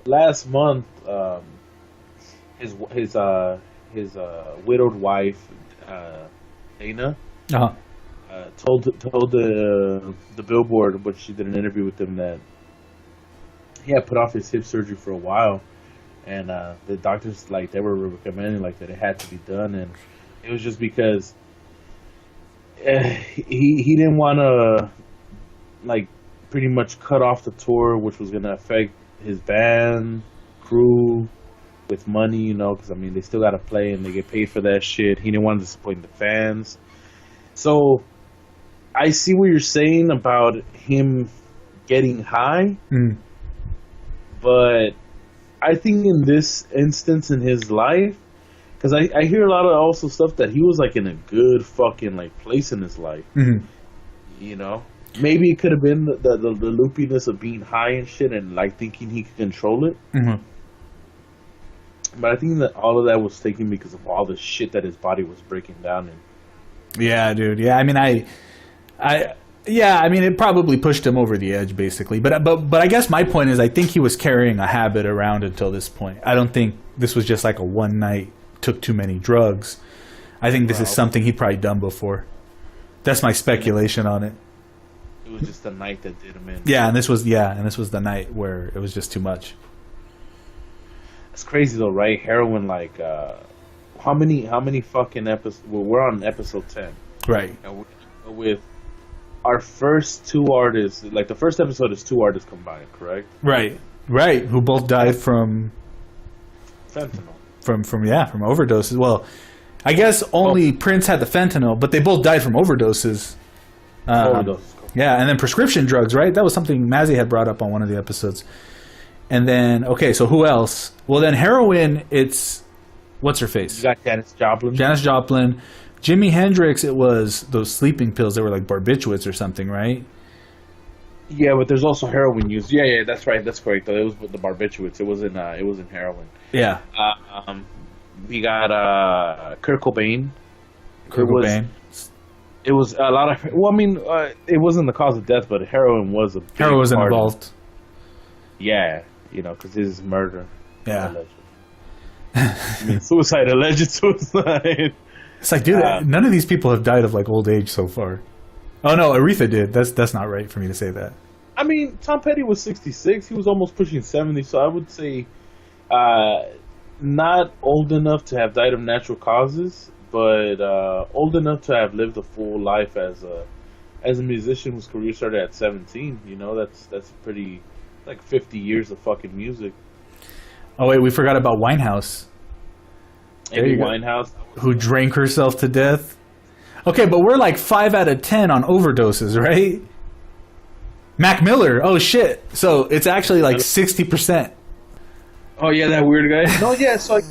last month, his widowed wife, Dana, told the Billboard, but she did an interview with him, that he had put off his hip surgery for a while, and the doctors like they were recommending like that it had to be done, and it was just because he didn't want to like pretty much cut off the tour, which was going to affect his band crew with money, you know, because I mean they still got to play and they get paid for that shit. He didn't want to disappoint the fans, so I see what you're saying about him getting high. But I think in this instance in his life, because I hear a lot of also stuff that he was like in a good fucking like place in his life. You know, maybe it could have been the loopiness of being high and shit and like thinking he could control it. But I think that all of that was taken because of all the shit that his body was breaking down in. Yeah, dude. Yeah, I mean, I mean, it probably pushed him over the edge, basically. But I guess my point is, I think he was carrying a habit around until this point. I don't think this was just like a one night, took too many drugs. I think this is something he'd probably done before. That's my speculation on it. It was just the night that did him in. Yeah, and this was the night where it was just too much. It's crazy though, right? Heroin, like, how many fucking episodes? Well, we're on episode 10, right? And with our first two artists, like the first episode is two artists combined, correct? Right, who both died from fentanyl. From overdoses. Well, I guess only Prince had the fentanyl, but they both died from overdoses. Yeah, and then prescription drugs, right? That was something Mazzy had brought up on one of the episodes. And then, okay, so who else? Well, then heroin, it's what's her face? You got Janis Joplin. Jimi Hendrix, it was those sleeping pills that were like barbiturates or something, right? Yeah, but there's also heroin use. Yeah, that's right. That's correct. Though. It was the barbiturates. It wasn't heroin. Yeah. We got Kurt Cobain. It was a lot of. Well, I mean, it wasn't the cause of death, but heroin was a. Heroin was involved. Yeah, you know, because his murder. Yeah. I mean, suicide, alleged suicide. It's like, dude, none of these people have died of like old age so far. Oh no, Aretha did. That's not right for me to say that. I mean, Tom Petty was 66. He was almost pushing 70. So I would say, not old enough to have died of natural causes, but old enough to have lived a full life as a musician whose career started at 17. You know, that's pretty, like 50 years of fucking music. Oh wait, we forgot about Winehouse. There Amy you go. Winehouse. Who drank herself to death. Okay, but we're like 5 out of 10 on overdoses, right? Mac Miller. Oh shit. So it's actually like 60%. Oh yeah, that weird guy. No, yeah. So like,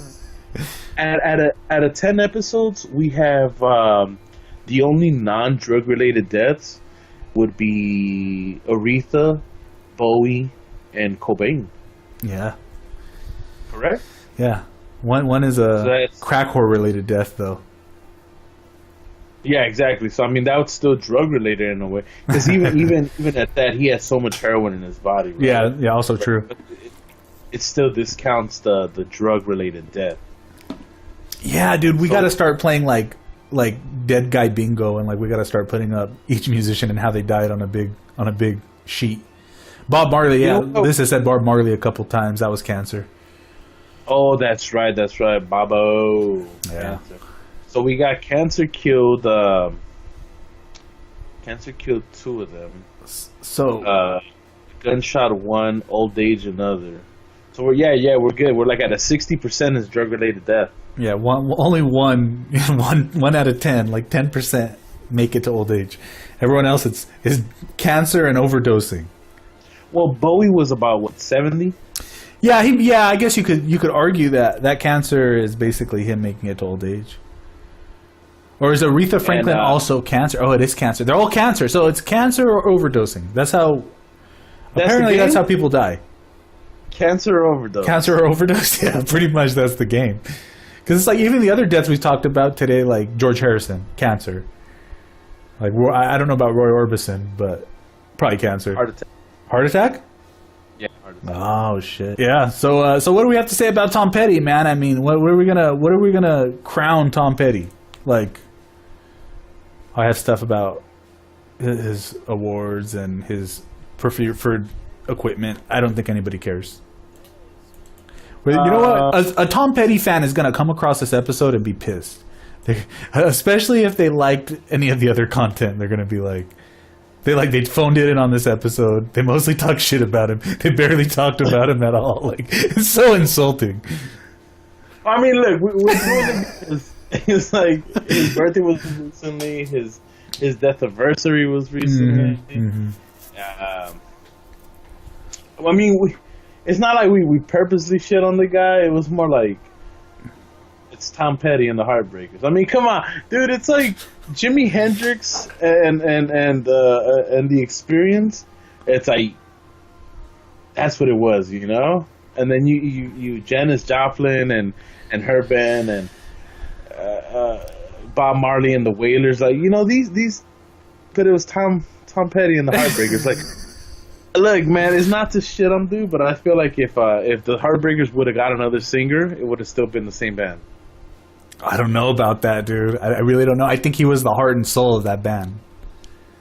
out of 10 episodes, we have the only non-drug related deaths would be Aretha, Bowie, and Cobain. Yeah. Correct. Yeah. One is a that's- crack whore related death though. Yeah, exactly. So I mean, that was still drug related in a way, because even at that, he has so much heroin in his body. Right? Yeah. Also true. But it still discounts the drug related death. Yeah, dude, we got to start playing like dead guy bingo, and like we got to start putting up each musician and how they died on a big sheet. Bob Marley, yeah, this has said Bob Marley a couple times. That was cancer. Oh, that's right, Bobo. Yeah. Cancer. So we got cancer killed. Cancer killed 2 of them. So Gunshot 1, old age another. So we're good. We're like at a 60% is drug related death. yeah, only one out of 10, like 10% make it to old age. Everyone else is cancer and overdosing. Well, Bowie was about what, 70? Yeah, I guess you could argue that cancer is basically him making it to old age. Or is Aretha Franklin also cancer? Oh, it is cancer. They're all cancer. So it's cancer or overdosing. That's how. Apparently, that's how people die. Cancer or overdose? Cancer or overdose. Yeah, pretty much that's the game. Because it's like even the other deaths we talked about today, like George Harrison, cancer. Like I don't know about Roy Orbison, but probably cancer. Heart attack. Heart attack? Yeah, heart attack. Oh shit. Yeah. So what do we have to say about Tom Petty, man? I mean, what are we gonna crown Tom Petty? Like, I have stuff about his awards and his preferred equipment. I don't think anybody cares. But you know what? A Tom Petty fan is gonna come across this episode and be pissed. Especially if they liked any of the other content. They're gonna be like, they phoned it in on this episode. They mostly talk shit about him. They barely talked about him at all. Like, it's so insulting. I mean, look, we're doing it because it's like his birthday was recently, his death anniversary was recently. Mm-hmm. I mean, it's not like we purposely shit on the guy. It was more like it's Tom Petty and the Heartbreakers. I mean, come on, dude. It's like Jimi Hendrix and the Experience. It's like that's what it was, you know. And then you Janis Joplin and her band and Bob Marley and the Wailers, like, you know, these, but it was Tom Petty and the Heartbreakers. Like, look, man, it's not to shit on dude, but I feel like if the Heartbreakers would have got another singer, it would have still been the same band. I don't know about that, dude. I really don't know. I think he was the heart and soul of that band.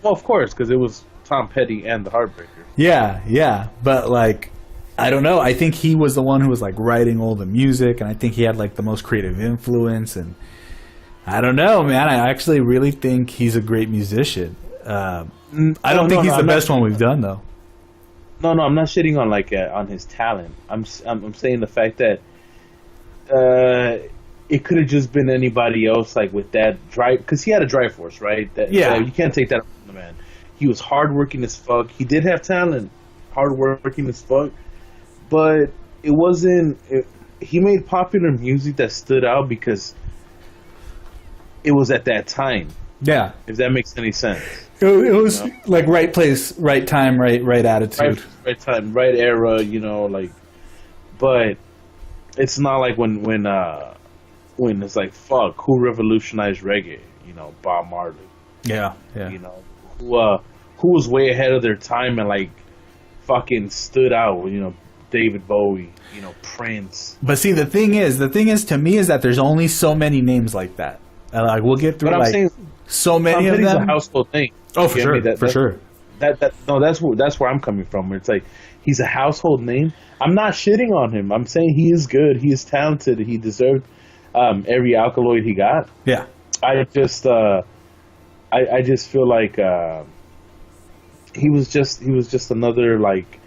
Well, of course, because it was Tom Petty and the Heartbreakers. Yeah, but like, I don't know. I think he was the one who was like writing all the music, and I think he had like the most creative influence. And I don't know, man. I actually really think he's a great musician. I don't think he's the best one we've done, though. No, I'm not shitting on on his talent. I'm saying the fact that it could have just been anybody else, like with that drive, because he had a drive force, right? Yeah, you can't take that from the man. He was hardworking as fuck. He did have talent, hardworking as fuck, but it wasn't. He made popular music that stood out because it was at that time. Yeah, if that makes any sense. It was like right place, right time, right attitude, right time, right era. You know, like, but it's not like when it's like, fuck, who revolutionized reggae? You know, Bob Marley. Yeah. You know, who was way ahead of their time and like fucking stood out. You know, David Bowie. You know, Prince. But see, the thing is to me is that there's only so many names like that. And like we'll get through but I'm saying, so many of them. A household name. Oh, for sure, for sure. That's where I'm coming from. Where it's like he's a household name. I'm not shitting on him. I'm saying he is good. He is talented. He deserved every alkaloid he got. Yeah. I just feel like he was just another like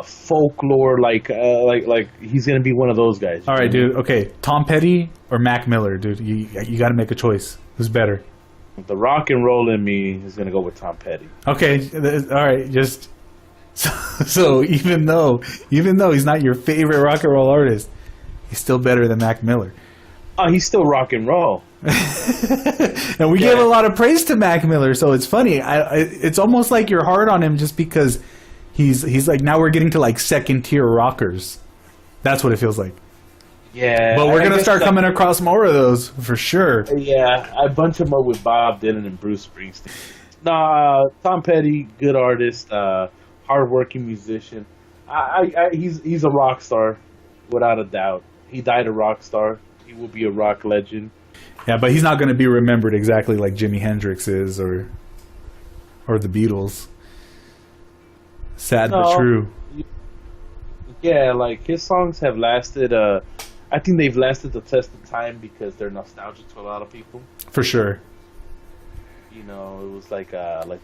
folklore, like he's gonna be one of those guys. All right, dude. Okay, Tom Petty or Mac Miller, dude. You got to make a choice. Who's better? The rock and roll in me is gonna go with Tom Petty. Okay, all right. Just so even though he's not your favorite rock and roll artist, he's still better than Mac Miller. Oh, he's still rock and roll. And we give a lot of praise to Mac Miller, so it's funny. It's almost like you're hard on him just because he's like, now we're getting to like second tier rockers. That's what it feels like. Yeah, but we're gonna start coming across more of those for sure. Yeah, I bunch them up with Bob Dylan and Bruce Springsteen. Nah, Tom Petty, good artist, hardworking musician. He's a rock star, without a doubt. He died a rock star. He will be a rock legend. Yeah, but he's not going to be remembered exactly like Jimi Hendrix is or the Beatles. Sad but true. Yeah, like his songs have lasted. I think they've lasted the test of time because they're nostalgic to a lot of people. For sure. You know, it was like the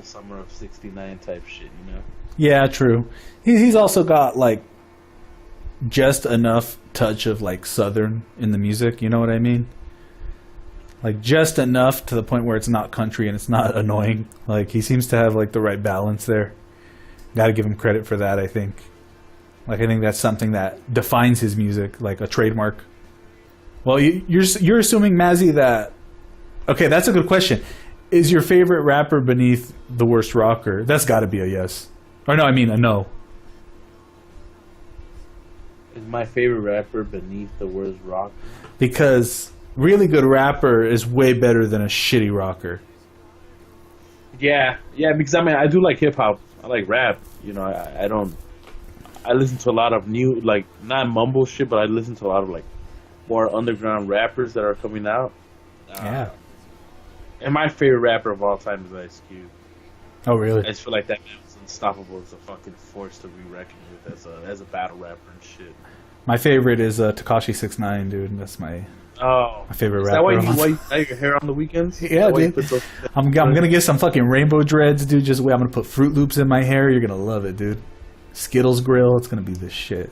summer of '69 type shit. You know. Yeah, true. He's also got like just enough touch of like Southern in the music. You know what I mean? Like just enough to the point where it's not country and it's not annoying. Like he seems to have like the right balance there. Got to give him credit for that, I think. Like I think that's something that defines his music, like a trademark. Well, you're assuming, Mazzy, that... Okay, that's a good question. Is your favorite rapper beneath the worst rocker? That's got to be a yes. Or no, I mean a no. Is my favorite rapper beneath the worst rocker? Because really good rapper is way better than a shitty rocker. Yeah, because I mean, I do like hip hop. I like rap. You know, I listen to a lot of new, like, not mumble shit, but I listen to a lot of, like, more underground rappers that are coming out. Yeah. And my favorite rapper of all time is Ice Cube. Oh, really? I just feel like that man was unstoppable as a fucking force to be reckoned with as a battle rapper and shit. My favorite is Tekashi 6ix9ine, dude. That's my favorite rapper. Is that why you dye your hair on the weekends? Yeah, dude. I'm gonna get some fucking rainbow dreads, dude. Just wait, I'm gonna put Fruit Loops in my hair. You're gonna love it, dude. Skittles grill. It's gonna be the shit.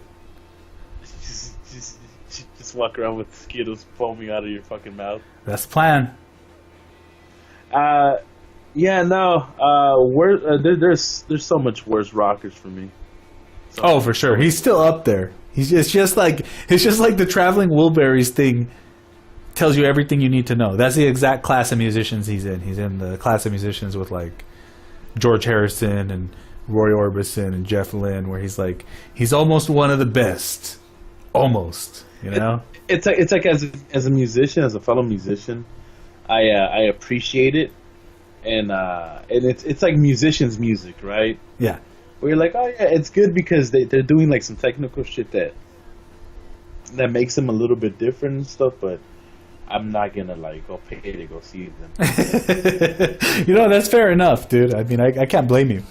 Just walk around with Skittles foaming out of your fucking mouth. That's the plan. Yeah, no. There's so much worse rockers for me. For sure. He's still up there. It's just like the Traveling Wilburys thing tells you everything you need to know. That's the exact class of musicians he's in. He's in the class of musicians with like George Harrison and Roy Orbison and Jeff Lynne, where he's almost one of the best. Almost, you know? It's like as a musician, as a fellow musician, I appreciate it. And it's like musicians' music, right? Yeah. Where you're like, oh yeah, it's good because they're doing like some technical shit that makes them a little bit different and stuff, but I'm not gonna like go pay to go see them. You know, that's fair enough, dude. I mean, I can't blame you.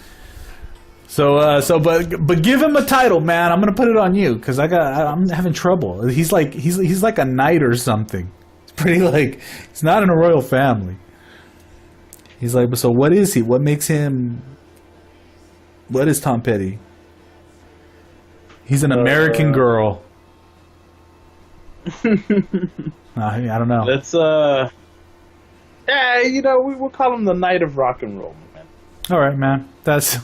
But give him a title, man. I'm gonna put it on you because I'm having trouble. He's like a knight or something. It's pretty like he's not in a royal family. He's like, so what is he? What makes him? What is Tom Petty? He's an American girl. I don't know. That's yeah, you know, we'll call him the Knight of Rock and Roll, man. All right, man. That's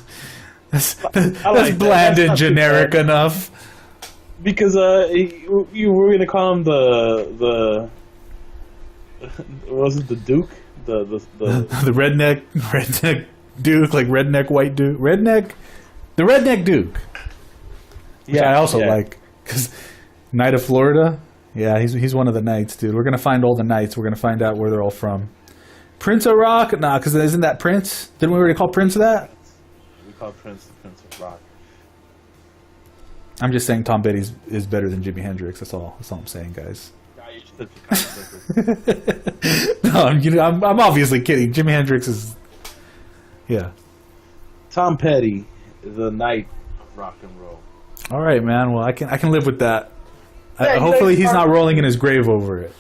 bland and generic enough. Because you were gonna call him the was it the Duke? The redneck Duke, like redneck white Duke, the redneck Duke. Which I also like because Knight of Florida. Yeah, he's one of the knights, dude. We're gonna find all the knights. We're gonna find out where they're all from. Prince of Rock? Nah, because isn't that Prince? Didn't we already call Prince that? We call Prince the Prince of Rock. I'm just saying Tom Petty is better than Jimi Hendrix. That's all I'm saying, guys. No, I'm obviously kidding. Jimi Hendrix is, yeah. Tom Petty, the Knight of Rock and Roll. All right, man. Well, I can live with that. Hopefully, he's not rolling in his grave over it.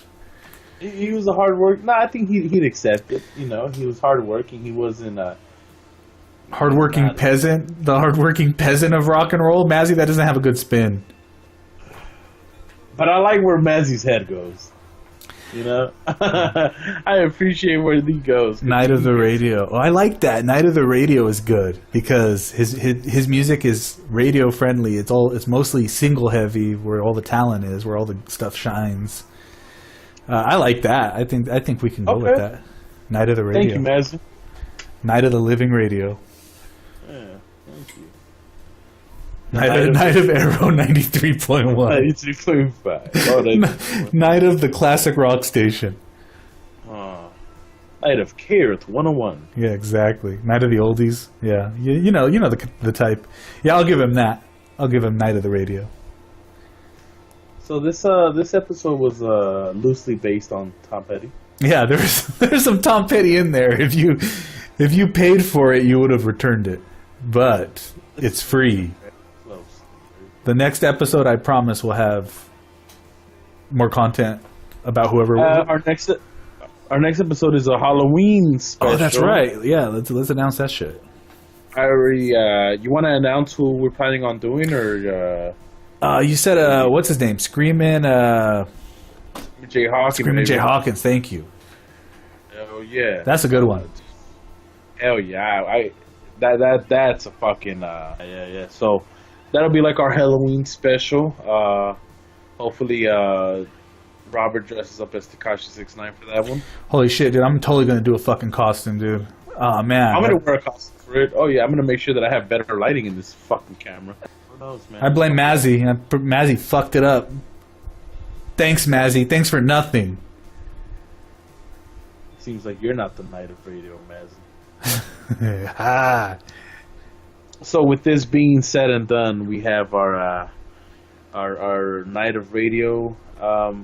He was a hard work. No, I think he'd accept it. You know, he was hardworking. He wasn't. hardworking peasant, the hardworking peasant of rock and roll. Mazzy, that doesn't have a good spin. But I like where Mazzy's head goes. You know, I appreciate where he goes. Night of the Radio. Oh, I like that. Night of the Radio is good because his music is radio friendly. It's mostly single heavy, where all the talent is, where all the stuff shines. I like that. I think we can go with that. Night of the Radio. Thank you, Mazzy. Night of the Living Radio. Yeah, thank you. Night of Arrow 93.1. 93.5. Night of the Classic Rock Station. Night of Careth 101. Yeah, exactly. Night of the Oldies. Yeah, you know the type. Yeah, I'll give him that. I'll give him Night of the Radio. So this episode was loosely based on Tom Petty. Yeah, there's some Tom Petty in there. If you paid for it, you would have returned it, but it's free. The next episode, I promise, will have more content about whoever. Our next episode is a Halloween special. Oh, that's right. Yeah, let's announce that shit. I already. You want to announce who we're planning on doing, or? You said what's his name? Screamin'. Jay Hawkins. Screamin' Jay Hawkins. Thank you. Oh yeah, that's a good one. Hell yeah! That's a fucking yeah. So. That'll be like our Halloween special. Hopefully, Robert dresses up as Tekashi 6ix9ine for that one. Holy shit, dude! I'm totally gonna do a fucking costume, dude. Oh man, I'm gonna wear a costume for it. Oh yeah, I'm gonna make sure that I have better lighting in this fucking camera. Who knows, man? I blame Mazzy. Mazzy fucked it up. Thanks, Mazzy. Thanks for nothing. Seems like you're not the Night of Radio, Mazzy. So with this being said and done, we have our Night of Radio. I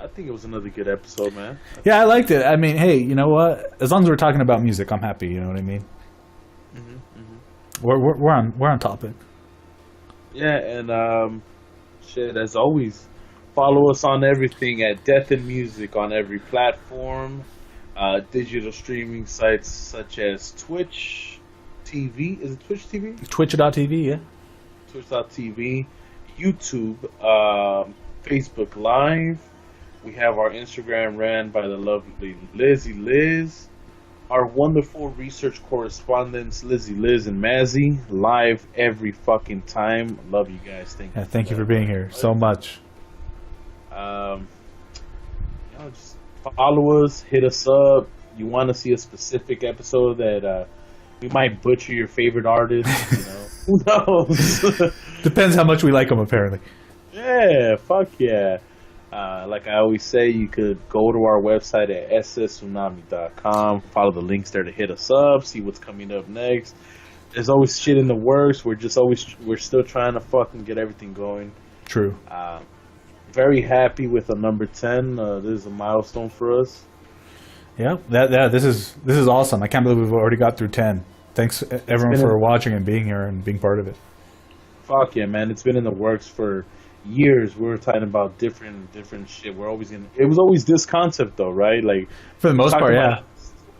think it was another good episode, man. Yeah, I liked it. I mean, hey, you know what? As long as we're talking about music, I'm happy. You know what I mean? We're on topic. Yeah, and shit. As always, follow us on everything at Death and Music on every platform. Digital streaming sites such as Twitch. TV. Is it Twitch TV? Twitch.tv, yeah. Twitch.tv, YouTube, Facebook Live. We have our Instagram ran by the lovely Lizzie Liz. Our wonderful research correspondents, Lizzie Liz and Mazzy, live every fucking time. Love you guys. Thank you for being here so much. Just follow us, hit us up. You want to see a specific episode that we might butcher your favorite artist, you know. Who knows? Depends how much we like them, apparently. Yeah, fuck yeah. Like I always say, you could go to our website at sstsunami.com, follow the links there to hit us up, see what's coming up next. There's always shit in the works. We're still trying to fucking get everything going. True. Very happy with the number 10. This is a milestone for us. Yeah, this is awesome. I can't believe we've already got through 10. Thanks everyone for watching and being here and being part of it. Fuck yeah, man! It's been in the works for years. We were talking about different shit. It was always this concept though, right? Like for the most part, yeah.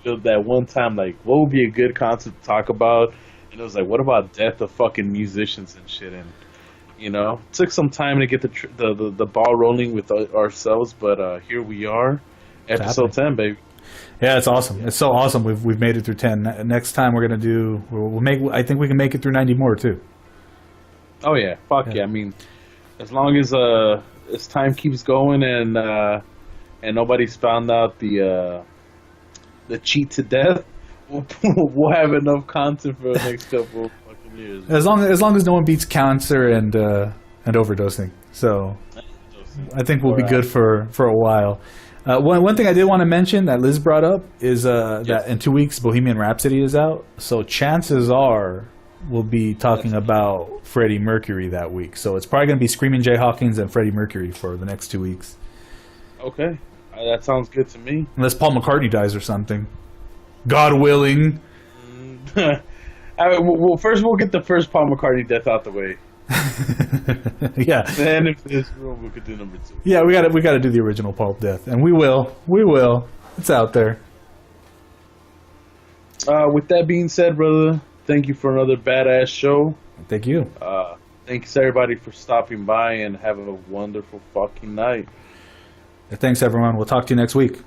That one time, like, what would be a good concept to talk about? And it was like, what about death of fucking musicians and shit? And you know, it took some time to get the ball rolling with ourselves, but here we are, episode 10, baby. Yeah, it's awesome. It's so awesome. We've made it through 10. Next time we're gonna do. I think we can make it through 90 more too. Oh yeah, fuck yeah. I mean, as long as time keeps going and nobody's found out the cheat to death, we'll have enough content for the next couple of fucking years. As long as no one beats cancer and overdosing. So I think we'll be good for a while. One thing I did want to mention that Liz brought up is that in 2 weeks Bohemian Rhapsody is out. So chances are we'll be talking about Freddie Mercury that week. So it's probably going to be Screaming Jay Hawkins and Freddie Mercury for the next 2 weeks. Okay. That sounds good to me. Unless Paul McCartney dies or something. God willing. Well, first we'll get the first Paul McCartney death out the way. Yeah. Then if there's room, we could do number 2. Yeah, we got to do the original Paul death, and we will. It's out there. With that being said, brother, Thank you for another badass show. Thank you. Thanks everybody for stopping by, and have a wonderful fucking night. Thanks, everyone. We'll talk to you next week.